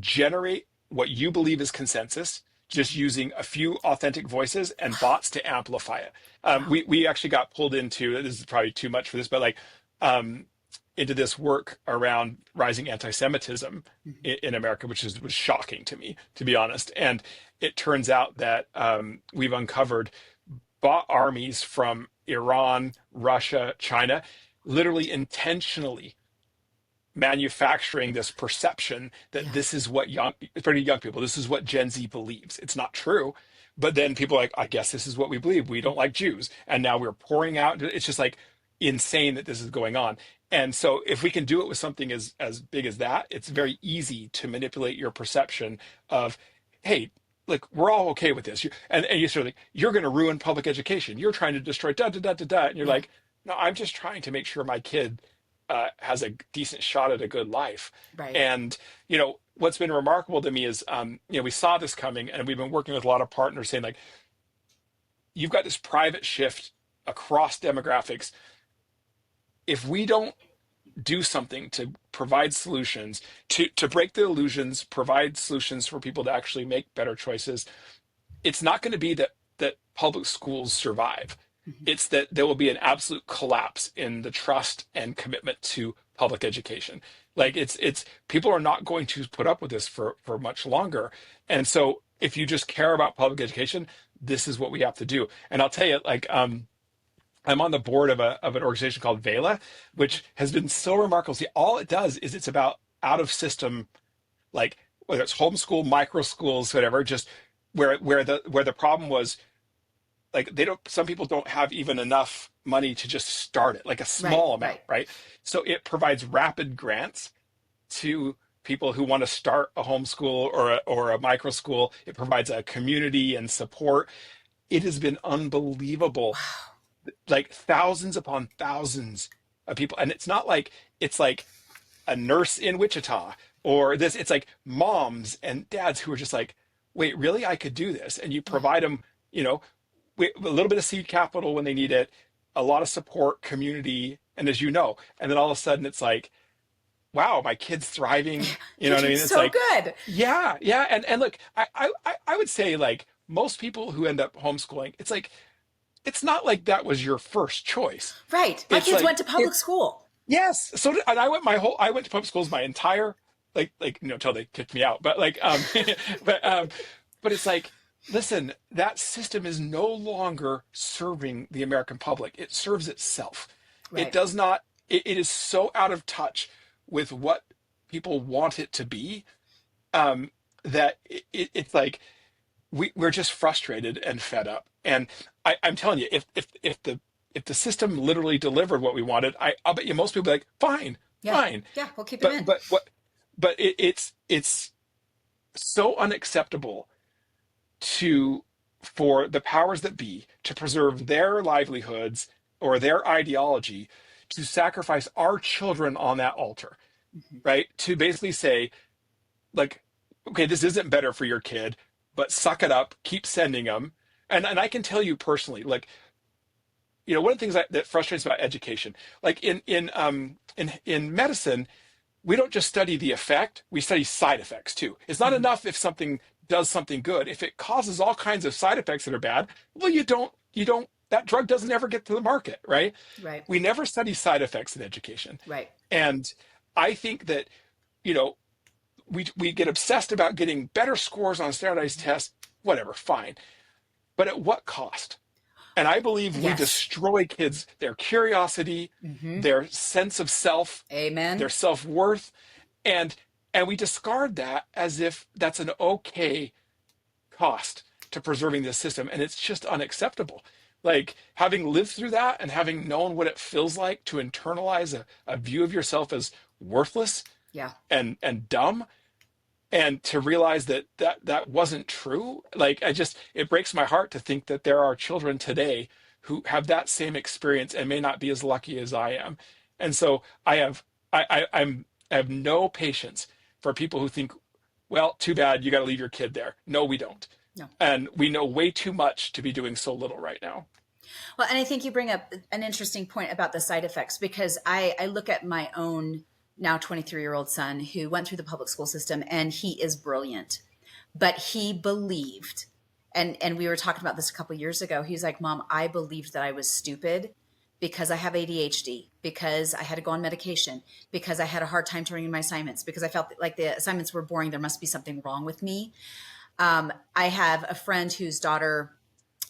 generate what you believe is consensus just using a few authentic voices and bots to amplify it. Wow. We actually got pulled into, this is probably too much for this, but like um, into this work around rising anti-Semitism Mhm. in America, which was shocking to me, to be honest. And it turns out that we've uncovered bot armies from Iran, Russia, China, literally intentionally manufacturing this perception that Yeah. this is what pretty young people, this is what Gen Z believes. It's not true. But then people are like, I guess this is what we believe. We don't like Jews. And now we're pouring out. It's just like insane that this is going on. And so if we can do it with something as big as that, it's very easy to manipulate your perception of, hey, like we're all okay with this. And you sort of like, you're going to ruin public education. You're trying to destroy da da da da da. And you're Yeah. like, no, I'm just trying to make sure my kid has a decent shot at a good life. Right. And what's been remarkable to me is we saw this coming, and we've been working with a lot of partners saying like, you've got this private shift across demographics. If we don't do something to provide solutions, to break the illusions, provide solutions for people to actually make better choices, it's not going to be that public schools survive. Mhm. It's that there will be an absolute collapse in the trust and commitment to public education. Like it's people are not going to put up with this for much longer. And so if you just care about public education, this is what we have to do. And I'll tell you, like I'm on the board of an organization called Vela, which has been so remarkable. See, all it does is it's about out of system, like whether it's homeschool, micro schools, whatever, just where the problem was, like they don't, some people don't have even enough money to just start it, like a Right, small amount, right. right? So it provides rapid grants to people who want to start a homeschool or a micro school. It provides a community and support. It has been unbelievable, Wow. like thousands upon thousands of people. And it's not like it's like a nurse in Wichita or this, it's like moms and dads who are just like, wait, really? I could do this. And you Yeah. provide them, you know, a little bit of seed capital when they need it, a lot of support, community, and as you know, and then all of a sudden it's like, wow, my kid's thriving. You know You're what I doing mean? It's so like, good. yeah, yeah. And look, I would say like most people who end up homeschooling, it's like, it's not like that was your first choice. Right. My It's kids like went to public it's school. yes. So and I went to public schools my entire until they kicked me out. But but but it's like, listen, that system is no longer serving the American public. It serves itself. It Right. does not, it is so out of touch with what people want it to be, that it's like we're just frustrated and fed up. And I'm telling you, if the system literally delivered what we wanted, I'll bet you most people would be like, fine, Yeah. fine. Yeah. We'll keep them But in. but what but it's so unacceptable to for the powers that be to preserve their livelihoods or their ideology, to sacrifice our children on that altar, Mhm. right? To basically say, like, okay, this isn't better for your kid, but suck it up, keep sending them. And I can tell you personally, like, one of the things that frustrates me about education, like in medicine, we don't just study the effect, we study side effects too. It's not Mhm. enough if something does something good. If it causes all kinds of side effects that are bad, well, you don't, that drug doesn't ever get to the market, right? Right. We never study side effects in education. Right. And I think that, you know, we get obsessed about getting better scores on standardized Mhm. tests, whatever, fine. But at what cost? And I believe we Yes. destroy kids, their curiosity, Hmm. their sense of self, their Amen. self-worth, and and we discard that as if that's an okay cost to preserving this system. And it's just unacceptable. Like having lived through that and having known what it feels like to internalize a view of yourself as worthless Yeah. and dumb, and to realize that wasn't true, like it breaks my heart to think that there are children today who have that same experience and may not be as lucky as I am. And so I have no patience for people who think, well, too bad, you got to leave your kid there. No, we don't. No. And we know way too much to be doing so little right now. Well, and I think you bring up an interesting point about the side effects, because I look at my own now 23-year-old son who went through the public school system, and he is brilliant, but he believed, and we were talking about this a couple years ago. He's like, Mom, I believed that I was stupid because I have ADHD, because I had to go on medication, because I had a hard time turning in my assignments, because I felt like the assignments were boring. There must be something wrong with me. I have a friend whose daughter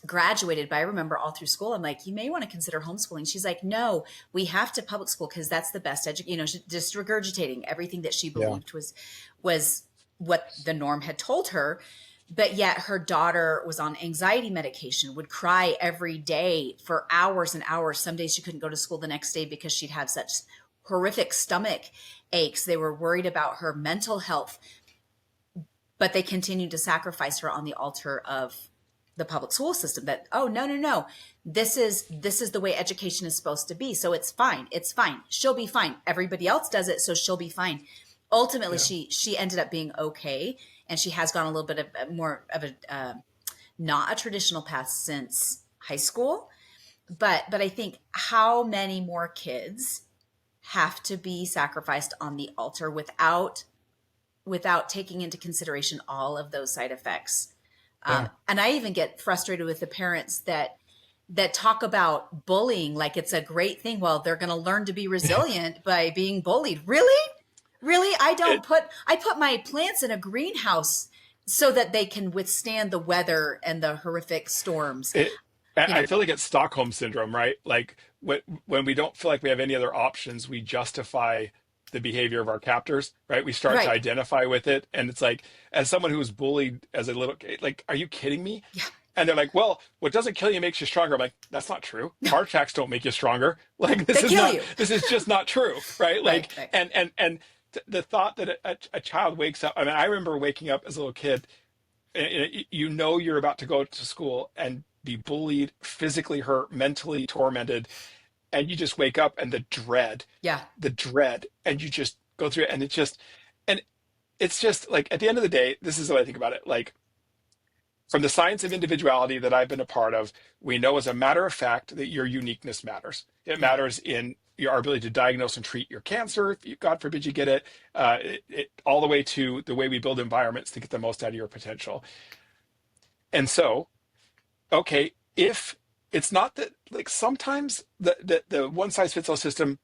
graduated, but I remember all through school, I'm like, you may want to consider homeschooling. She's like, no, we have to public school because that's the best education. Just regurgitating everything that she Yeah. believed was what the norm had told her. But yet her daughter was on anxiety medication, would cry every day for hours and hours. Some days she couldn't go to school the next day because she'd have such horrific stomach aches. They were worried about her mental health, but they continued to sacrifice her on the altar of the public school system. That, oh, no, this is the way education is supposed to be, so it's fine, she'll be fine, everybody else does it, so she'll be fine. Ultimately, Yeah. she ended up being okay, and she has gone a little bit of more of a not a traditional path since high school. But I think, how many more kids have to be sacrificed on the altar without taking into consideration all of those side effects. Yeah. And I even get frustrated with the parents that talk about bullying like it's a great thing. Well, they're going to learn to be resilient by being bullied. Really? Really? It, I put my plants in a greenhouse so that they can withstand the weather and the horrific storms. it, You I know, feel like it's Stockholm syndrome, right? Like when we don't feel like we have any other options, we justify the behavior of our captors, right? We start to right. identify with it. And it's like, as someone who was bullied as a little kid, like, are you kidding me? Yeah. And they're like, well, what doesn't kill you makes you stronger. I'm like, that's not true. No, Heart attacks don't make you stronger. Like, they kill you. this is just not true, right? Right. Like, Right. the thought that a child wakes up. I mean, I remember waking up as a little kid. You know, you're about to go to school and be bullied, physically hurt, mentally tormented, and you just wake up and Yeah. the dread, and you just go through it, and it's just like at the end of the day, this is what I think about it. Like from the science of individuality that I've been a part of, we know as a matter of fact that your uniqueness matters. It Yeah. matters in your ability to diagnose and treat your cancer, if you, God forbid you get it, all the way to the way we build environments to get the most out of your potential. And so, okay, if it's not that, like sometimes the one size fits all system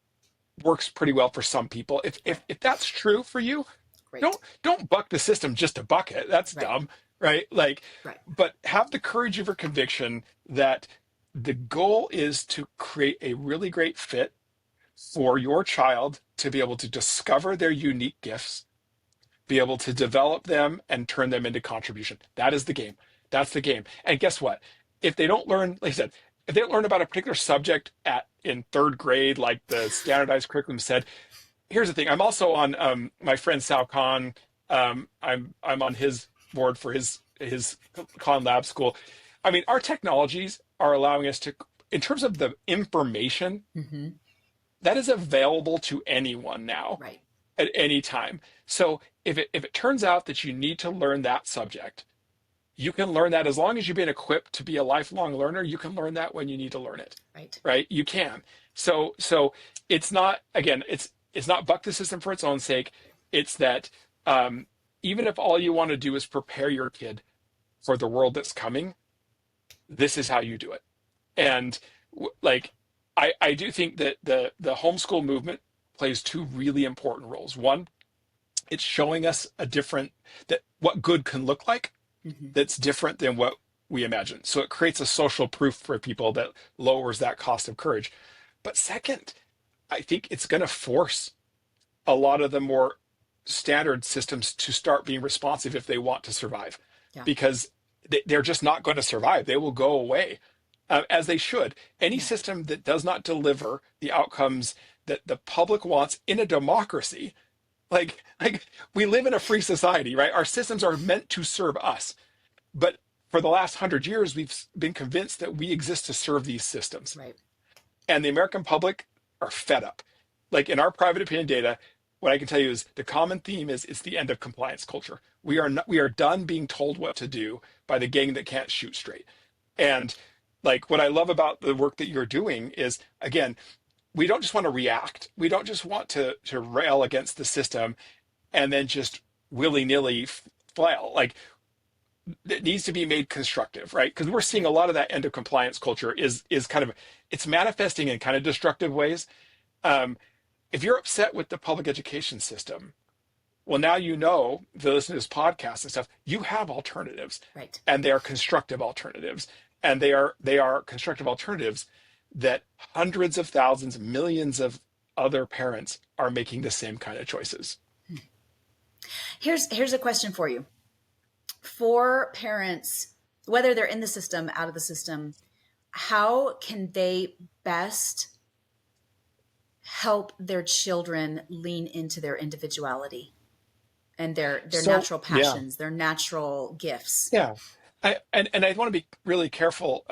works pretty well for some people. If that's true for you, Great. don't buck the system just to buck it. That's Right. dumb, right? Like, Right. but have the courage of your conviction that the goal is to create a really great fit for your child to be able to discover their unique gifts, be able to develop them and turn them into contribution. That is the game. That's the game. And guess what? If they don't learn, like I said, if they don't learn about a particular subject in third grade, like the standardized curriculum said, here's the thing. I'm also on my friend Sal Khan. I'm on his board for his Khan Lab school. I mean, our technologies are allowing us to, in terms of the information Mm-hmm. that is available to anyone now Right. at any time. So if it turns out that you need to learn that subject, you can learn that as long as you've been equipped to be a lifelong learner. You can learn that when you need to learn it, Right. right? You can. So it's not, again, it's not buck the system for its own sake. It's that even if all you want to do is prepare your kid for the world that's coming, this is how you do it. And like I do think that the homeschool movement plays two really important roles. One, it's showing us a different that what good can look like Mm-hmm. that's different than what we imagine. So it creates a social proof for people that lowers that cost of courage. But second, I think it's going to force a lot of the more standard systems to start being responsive if they want to survive, Yeah. because they're just not going to survive. They will go away, as they should. Any Yeah. system that does not deliver the outcomes that the public wants in a democracy, like we live in a free society, right? Our systems are meant to serve us. But for the last 100 years, we've been convinced that we exist to serve these systems. Right. And the American public are fed up. Like in our private opinion data, what I can tell you is the common theme is it's the end of compliance culture. We are done being told what to do by the gang that can't shoot straight. And like what I love about the work that you're doing is, again, we don't just want to react. We don't just want to rail against the system and then just willy-nilly flail. Like it needs to be made constructive, right? Because we're seeing a lot of that end of compliance culture is kind of, it's manifesting in kind of destructive ways. If you're upset with the public education system, well, now you know, if you listen to this podcast and stuff, you have alternatives, Right. and they are constructive alternatives, and they are constructive alternatives that hundreds of thousands, millions of other parents are making the same kind of choices. Here's a question for you. For parents, whether they're in the system, out of the system, how can they best help their children lean into their individuality and their So natural yeah, passions, their natural gifts? yeah. And I want to be really careful.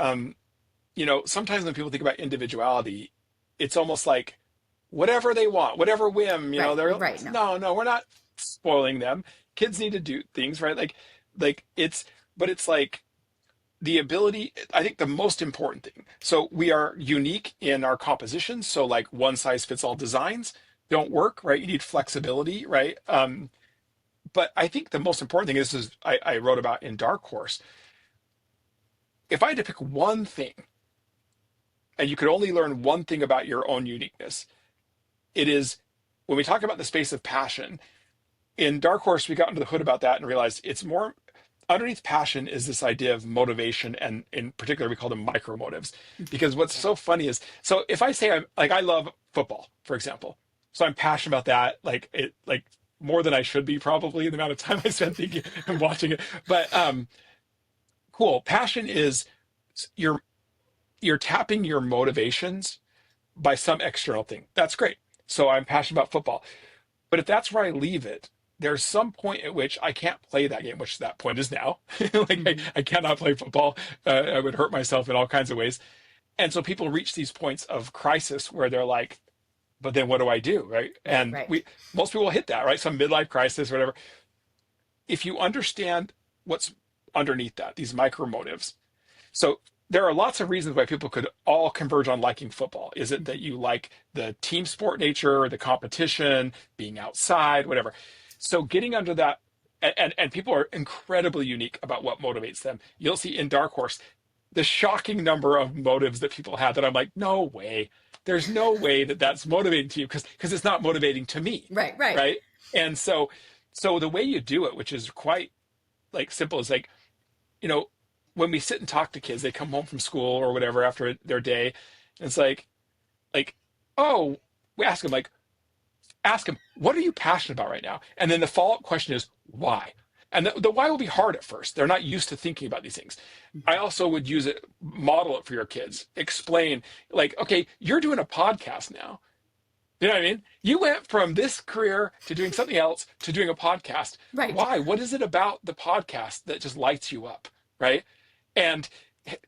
Sometimes when people think about individuality, it's almost like whatever they want, whatever whim, Right. they're Right. No. no, we're not spoiling them. Kids need to do things, right? Like it's, but it's like the ability, I think the most important thing. So we are unique in our composition. So like one size fits all designs don't work, right? You need flexibility, right? But I think the most important thing is I wrote about in Dark Horse. If I had to pick one thing, and you could only learn one thing about your own uniqueness, it is when we talk about the space of passion. In Dark Horse, we got under the hood about that and realized it's more underneath passion is this idea of motivation, and in particular, we call them micro motives. Because what's so funny is, so if I say I'm like I love football, for example, so I'm passionate about that, like more than I should be probably the amount of time I spend thinking and watching it. But cool. Passion is you're tapping your motivations by some external thing. That's great. So I'm passionate about football. But if that's where I leave it, there's some point at which I can't play that game, which that point is now. I cannot play football. I would hurt myself in all kinds of ways. And so people reach these points of crisis where they're like, but then what do I do? Right. And Right. most people hit that, right? Some midlife crisis or whatever. If you understand what's underneath that, these micro motives. So there are lots of reasons why people could all converge on liking football. Is it that you like the team sport nature, the competition, being outside, whatever? So getting under that, and people are incredibly unique about what motivates them. You'll see in Dark Horse the shocking number of motives that people have that I'm like, no way. There's no way that that's motivating to you because it's not motivating to me. Right. Right. Right. And so the way you do it, which is quite like simple, is like, you know, when we sit and talk to kids, they come home from school or whatever after their day, and it's like, oh, we ask them, what are you passionate about right now? And then the follow-up question is why? And the why will be hard at first. They're not used to thinking about these things. I also would use it, model it for your kids, explain like, okay, you're doing a podcast now. You know what I mean? You went from this career to doing something else to doing a podcast. Right. Why? What is it about the podcast that just lights you up? Right. And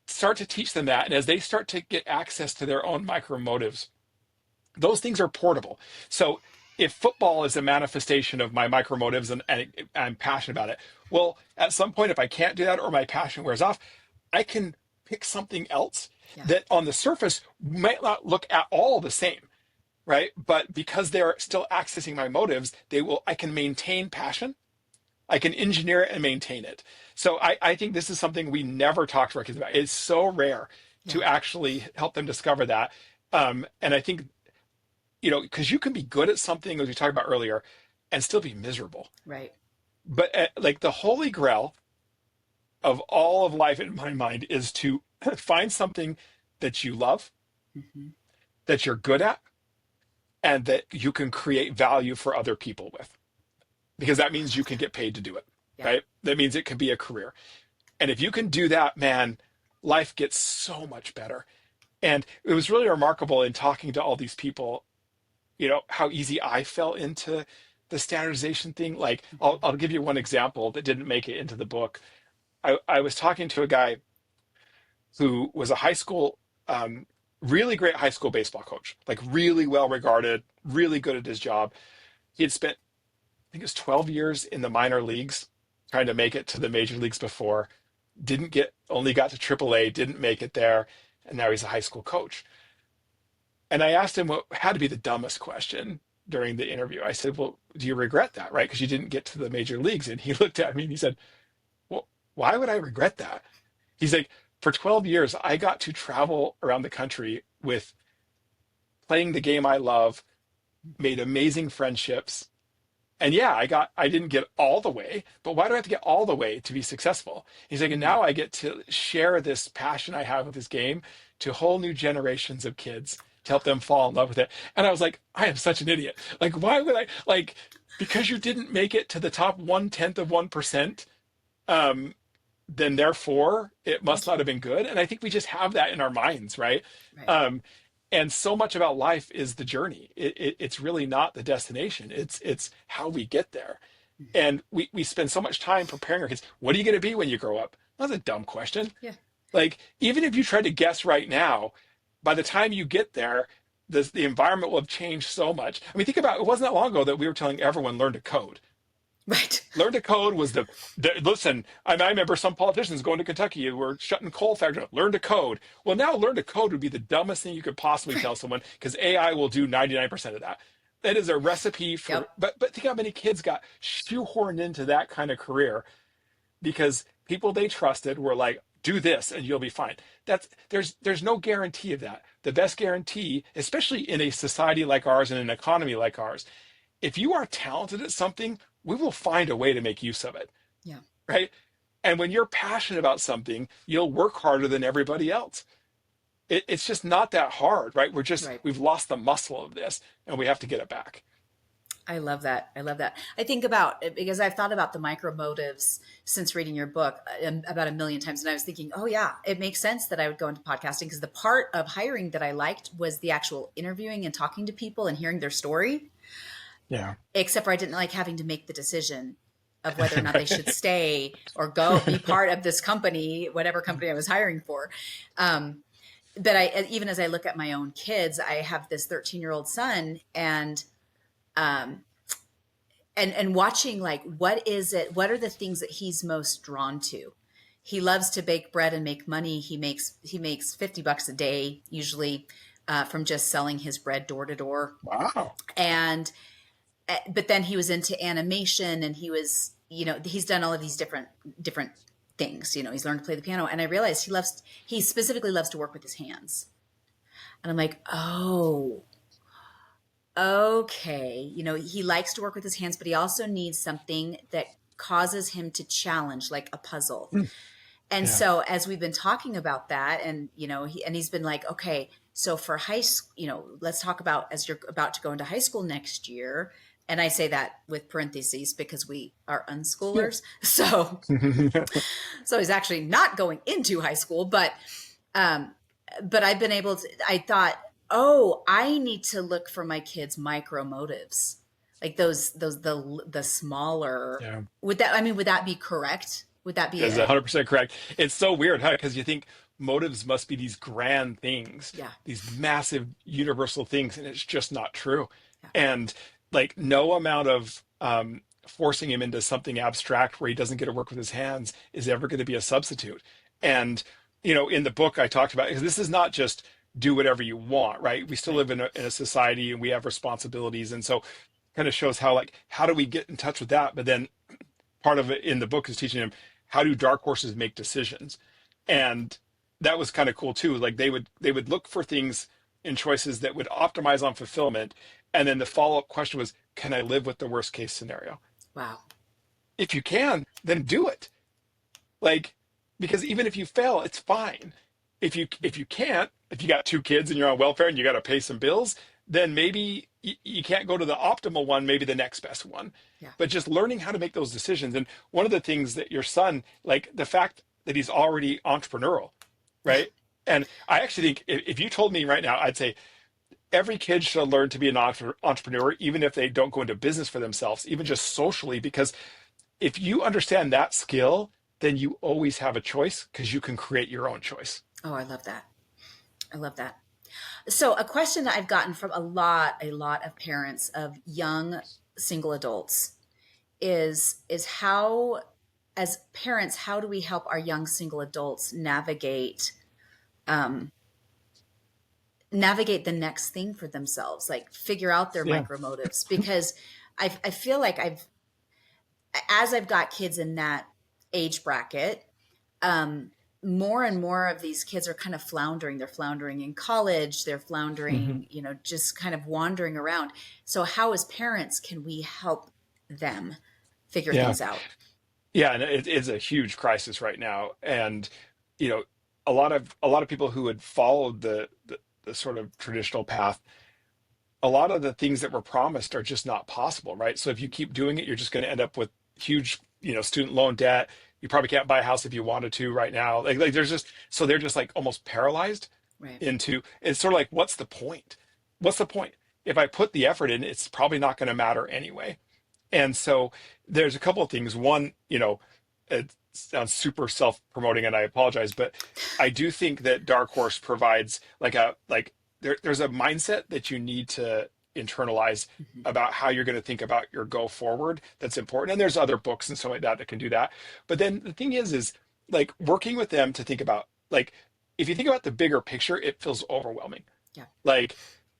start to teach them that. And as they start to get access to their own micro motives, those things are portable. So if football is a manifestation of my micro motives and I'm passionate about it, well, at some point, if I can't do that or my passion wears off, I can pick something else that on the surface might not look at all the same. Right. But because they're still accessing my motives, I can maintain passion. I can engineer it and maintain it. So I think this is something we never talk to our kids about. It's so rare to actually help them discover that. And I think, you know, because you can be good at something, as we talked about earlier, and still be miserable. Right. But like the holy grail of all of life in my mind is to find something that you love, that you're good at, and that you can create value for other people with, because that means you can get paid to do it, right? That means it can be a career. And if you can do that, man, life gets so much better. And it was really remarkable in talking to all these people, you know, how easy I fell into the standardization thing. Like, I'll give you one example that didn't make it into the book. I was talking to a guy who was a high school, really great high school baseball coach, like really well regarded, really good at his job. He had spent, I think it was 12 years in the minor leagues, trying to make it to the major leagues before, only got to AAA, didn't make it there. And now he's a high school coach. And I asked him what had to be the dumbest question during the interview. I said, well, do you regret that? Right? Because you didn't get to the major leagues. And he looked at me and he said, well, why would I regret that? He's like, for 12 years, I got to travel around the country with playing the game I love, made amazing friendships. And yeah, I didn't get all the way, but why do I have to get all the way to be successful? He's like, and now I get to share this passion I have with this game to whole new generations of kids to help them fall in love with it. And I was like, I am such an idiot. Like, why would I, like, because you didn't make it to the top 1/10 of 1%, then therefore it must not have been good. And I think we just have that in our minds, right? And so much about life is the journey. It's really not the destination. It's how we get there. And we spend so much time preparing our kids. What are you going to be when you grow up? That's a dumb question. Yeah. Like, even if you try to guess right now, by the time you get there, the environment will have changed so much. I mean, think about it. It wasn't that long ago that we were telling everyone learn to code. Right. Learn to code was listen. I remember some politicians going to Kentucky and were shutting coal factories. Learn to code. Well, now learn to code would be the dumbest thing you could possibly tell Right. someone because AI will do 99% of that. That is a recipe for, Yep. but think how many kids got shoehorned into that kind of career because people they trusted were like, do this and you'll be fine. There's no guarantee of that. The best guarantee, especially in a society like ours and an economy like ours, if you are talented at something, we will find a way to make use of it, Yeah. right? And when you're passionate about something, you'll work harder than everybody else. It's just not that hard, right? Right. We've lost the muscle of this and we have to get it back. I love that. I love that. I think about because I've thought about the micro motives since reading your book about a million times. And I was thinking, oh, yeah, it makes sense that I would go into podcasting because the part of hiring that I liked was the actual interviewing and talking to people and hearing their story, Yeah. except for I didn't like having to make the decision of whether or not they should Right. stay or go be part of this company, whatever company I was hiring for. Um, but even as I look at my own kids, I have this 13-year-old son um, and watching like what are the things that he's most drawn to. He loves to bake bread and make money. He makes $50 a day usually from just selling his bread door to door. Wow. And but then he was into animation, and he's done all of these different things. He's learned to play the piano, and I realized he specifically loves to work with his hands. And I'm like, oh, okay. He likes to work with his hands, but he also needs something that causes him to challenge, like a puzzle. Mm. And Yeah. so as we've been talking about that, and he's been like, okay, so for high school, let's talk about as you're about to go into high school next year. And I say that with parentheses because we are Yeah. unschoolers. So he's actually not going into high school, um, but I've been able to, I thought, oh, I need to look for my kids' micro motives, like the smaller. Yeah. Would that be correct? Would that be That's 100% correct. It's so weird, huh? Because you think motives must be these grand things, yeah, these massive universal things, and it's just not true. yeah, And like no amount of forcing him into something abstract where he doesn't get to work with his hands is ever going to be a substitute. And in the book I talked about, because this is not just do whatever you want, right? We still right, live in a society and we have responsibilities, and so kind of shows how how do we get in touch with that? But then part of it in the book is teaching him how do dark horses make decisions, and that was kind of cool too. Like they would look for things in choices that would optimize on fulfillment, and then the follow-up question was, can I live with the worst case scenario? wow, If you can, then do it. Like, because even if you fail, it's fine. If you can't, if you got two kids and you're on welfare and you got to pay some bills, then maybe you can't go to the optimal one, maybe the next best one. yeah, But just learning how to make those decisions. And one of the things that your son, like the fact that he's already entrepreneurial, yeah, right? And I actually think if you told me right now, I'd say every kid should learn to be an entrepreneur, even if they don't go into business for themselves, even yeah. just socially, because if you understand that skill, then you always have a choice because you can create your own choice. Oh, I love that. I love that. So a question that I've gotten from a lot of parents of young single adults is how, as parents, how do we help our young single adults um, navigate the next thing for themselves, like figure out their Yeah. micro motives? Because I feel like as I've got kids in that age bracket, um, more and more of these kids are kind of floundering. They're floundering in college. They're Hmm. floundering, just kind of wandering around. So how as parents can we help them figure Yeah. things out? Yeah. And it is a huge crisis right now. And, you know, a lot of people who had followed the sort of traditional path, a lot of the things that were promised are just not possible, right? So if you keep doing it, you're just going to end up with huge, student loan debt. You probably can't buy a house if you wanted to right now. Like there's just so they're just like almost paralyzed Right. into it's sort of like, what's the point? What's the point? If I put the effort in, it's probably not going to matter anyway. And so there's a couple of things. One, it sounds super self-promoting and I apologize, but I do think that Dark Horse provides there's a mindset that you need to internalize Mhm. about how you're going to think about your go forward. That's important. And there's other books and stuff like that that can do that. But then the thing is like working with them to think about, like, if you think about the bigger picture, it feels overwhelming. Yeah. Like,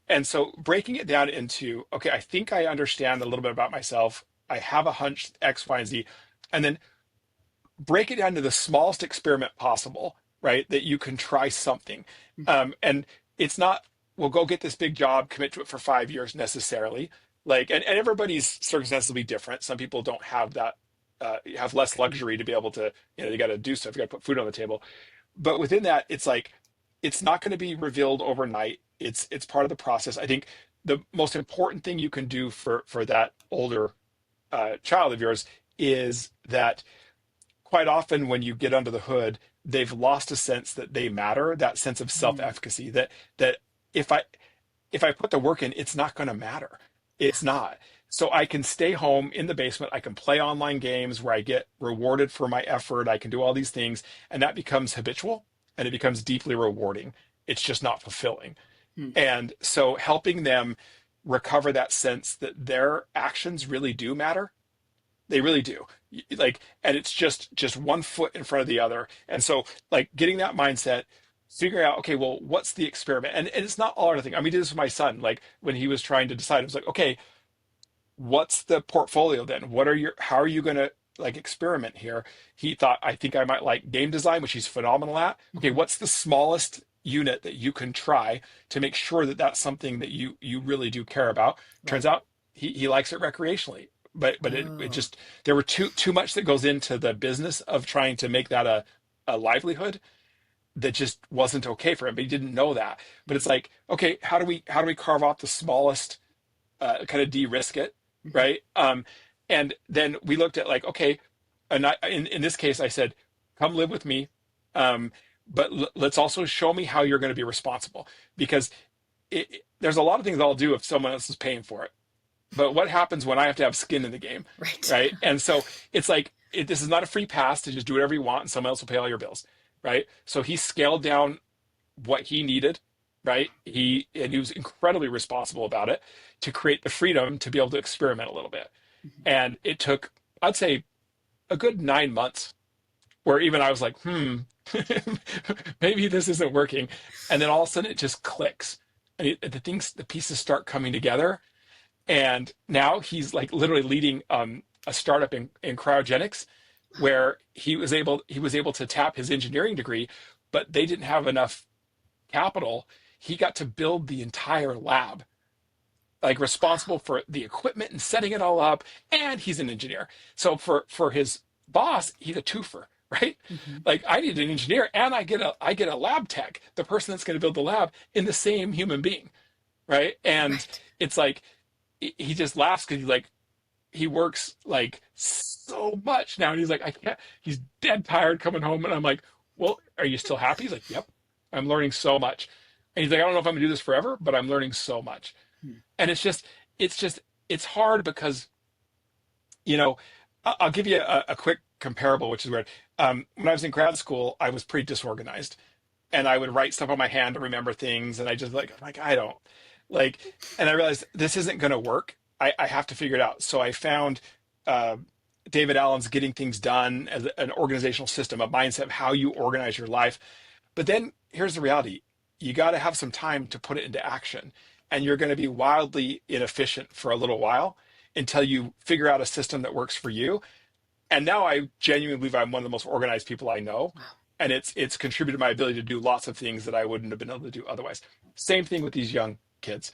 and so breaking it down into, okay, I think I understand a little bit about myself. I have a hunch X, Y, and Z. And then break it down to the smallest experiment possible, right? That you can try something. Mhm. And it's not, well, go get this big job, commit to it for 5 years necessarily. Like, and everybody's circumstances will be different. Some people don't have that, have less luxury to be able to, you got to do stuff. You got to put food on the table. But within that, it's like, it's not going to be revealed overnight. It's part of the process. I think the most important thing you can do for that older child of yours is that quite often when you get under the hood, they've lost a sense that they matter, that sense of Mm. self-efficacy, that if I if I put the work in, it's not going to matter. Yeah. It's not. So I can stay home in the basement. I can play online games where I get rewarded for my effort. I can do all these things, and that becomes habitual and it becomes deeply rewarding. It's just not fulfilling. Mm. And so helping them recover that sense that their actions really do matter, they really do. Like, and it's just one foot in front of the other. And so, like, getting that mindset, figuring out, okay, well, what's the experiment? And it's not all or nothing. I mean, we did this with my son. Like, when he was trying to decide, it was like, okay, what's the portfolio then? How are you going to like experiment here? He thought, I think I might like game design, which he's phenomenal at. Okay, Mhm. what's the smallest unit that you can try to make sure that that's something that you really do care about? Turns Right. out he likes it recreationally. But it Oh. just, there were too much that goes into the business of trying to make that a livelihood that just wasn't okay for him. But he didn't know that. But it's like, okay, how do we carve off the smallest, kind of de-risk it, Mhm. right? And then we looked at like, okay, and in this case, I said, come live with me, um, but let's also show me how you're going to be responsible, because there's a lot of things I'll do if someone else is paying for it. But what happens when I have to have skin in the game, Right. right? And so it's like, this is not a free pass to just do whatever you want and someone else will pay all your bills, right? So he scaled down what he needed, right? He was incredibly responsible about it to create the freedom to be able to experiment a little bit. Mhm. And it took, I'd say, a good 9 months where even I was like, maybe this isn't working. And then all of a sudden it just clicks. And the pieces start coming together. And now he's like literally leading a startup in cryogenics, where he was able to tap his engineering degree, but they didn't have enough capital. He got to build the entire lab, like responsible for the equipment and setting it all up. And he's an engineer. So for his boss, he's a twofer, right? Mhm. Like, I need an engineer and I get a lab tech, the person that's going to build the lab, in the same human being, right? And Right. it's like he just laughs because he works like so much now. And he's like, I can't, he's dead tired coming home. And I'm like, well, are you still happy? He's like, yep, I'm learning so much. And he's like, I don't know if I'm gonna do this forever, but I'm learning so much. Hmm. And it's just, it's hard because, you know, I'll give you a quick comparable, which is weird. When I was in grad school, I was pretty disorganized, and I would write stuff on my hand to remember things. And I'm like, I don't like, and I realized this isn't going to work. I have to figure it out. So I found uh, David Allen's Getting Things Done as an organizational system, a mindset of how you organize your life. But then here's the reality: you got to have some time to put it into action, and you're going to be wildly inefficient for a little while until you figure out a system that works for you. And now I genuinely believe I'm one of the most organized people I know. Wow. And it's contributed to my ability to do lots of things that I wouldn't have been able to do otherwise. Same thing with these young kids.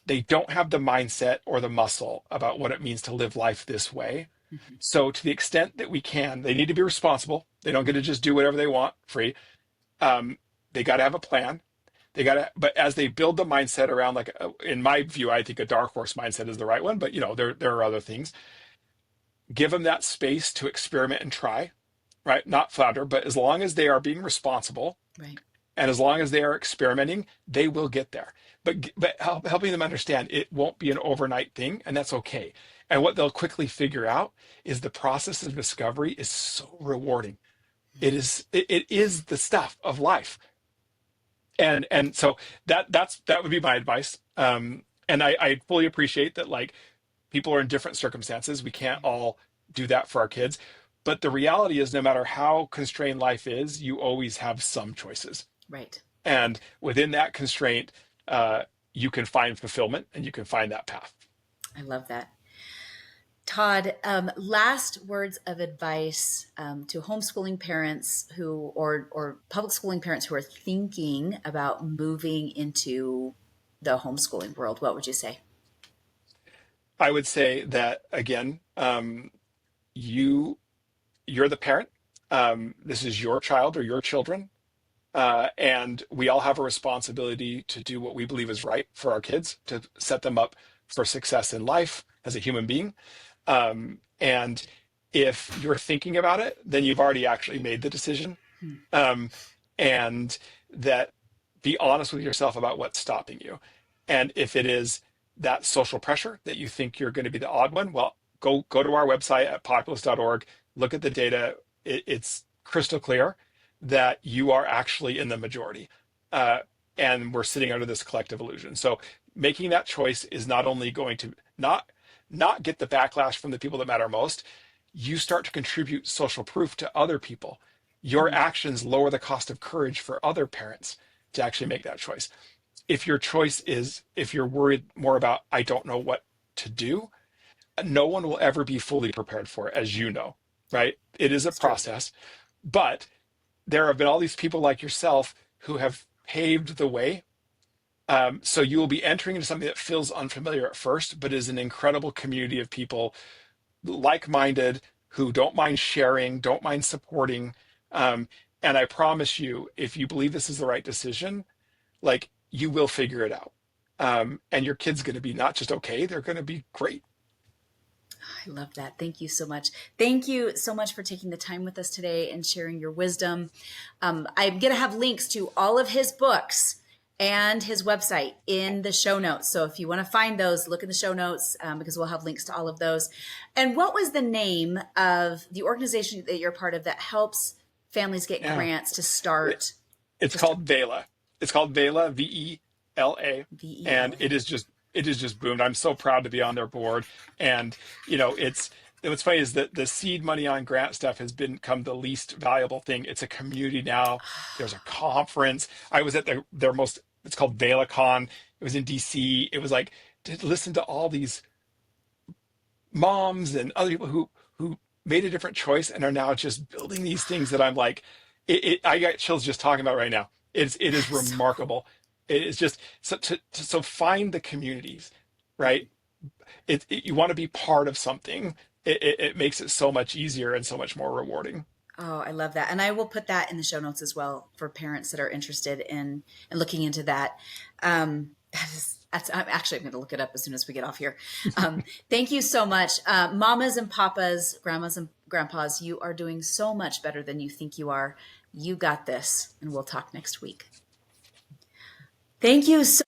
They don't have the mindset or the muscle about what it means to live life this way. Mhm. So to the extent that we can, they need to be responsible. They don't get to just do whatever they want free. Um, they got to have a plan. They got to, but as they build the mindset around, like, in my view, I think a dark horse mindset is the right one. But there are other things. Give them that space to experiment and try, right? Not flounder, but as long as they are being responsible Right. and as long as they are experimenting, they will get there. But helping them understand it won't be an overnight thing, and that's okay. And what they'll quickly figure out is the process of discovery is so rewarding. It is the stuff of life. And so that would be my advice. And I fully appreciate that, like, people are in different circumstances. We can't all do that for our kids. But the reality is, no matter how constrained life is, you always have some choices. Right. And Right. within that constraint, uh, you can find fulfillment and you can find that path. I love that. Todd, last words of advice to homeschooling parents who, or public schooling parents who are thinking about moving into the homeschooling world. What would you say? I would say that again, you you're the parent. This is your child or your children. And we all have a responsibility to do what we believe is right for our kids, to set them up for success in life as a human being. And if you're thinking about it, then you've already actually made the decision. Hmm. Um, and that be honest with yourself about what's stopping you. And if it is that social pressure that you think you're going to be the odd one, well, go to our website at populous.org, look at the data. It's crystal clear that you are actually in the majority. Uh, and we're sitting under this collective illusion. So making that choice is not only going to not get the backlash from the people that matter most, you start to contribute social proof to other people. Your Hmm. actions lower the cost of courage for other parents to actually make that choice. If you're worried more about, I don't know what to do, no one will ever be fully prepared for it, as you know, right? It is a It's true. process, but there have been all these people like yourself who have paved the way. So you will be entering into something that feels unfamiliar at first, but is an incredible community of people like-minded who don't mind sharing, don't mind supporting. Um, and I promise you, if you believe this is the right decision, like, you will figure it out. And your kid's going to be not just okay, they're going to be great. I love that. Thank you so much. Thank you so much for taking the time with us today and sharing your wisdom. I'm going to have links to all of his books and his website in the show notes. So if you want to find those, look in the show notes because we'll have links to all of those. And what was the name of the organization that you're part of that helps families get Yeah. grants to It, start? it's To start called Vela. It's called Vela, Vela, and VELA. it is just boomed. I'm so proud to be on their board. And it's what's funny is that the seed money on grant stuff has become the least valuable thing. It's a community now. There's a conference. I was at their most. It's called VelaCon. It was in DC. It was like to listen to all these moms and other people who made a different choice and are now just building these things that I'm like, I got chills just talking about right now. It is So cool. remarkable. It is just so find the communities, right? You want to be part of something. It makes it so much easier and so much more rewarding. Oh, I love that. And I will put that in the show notes as well for parents that are interested in looking into that. I'm going to look it up as soon as we get off here. Thank you so much. Mamas and papas, grandmas and grandpas, you are doing so much better than you think you are. You got this. And we'll talk next week. Thank you so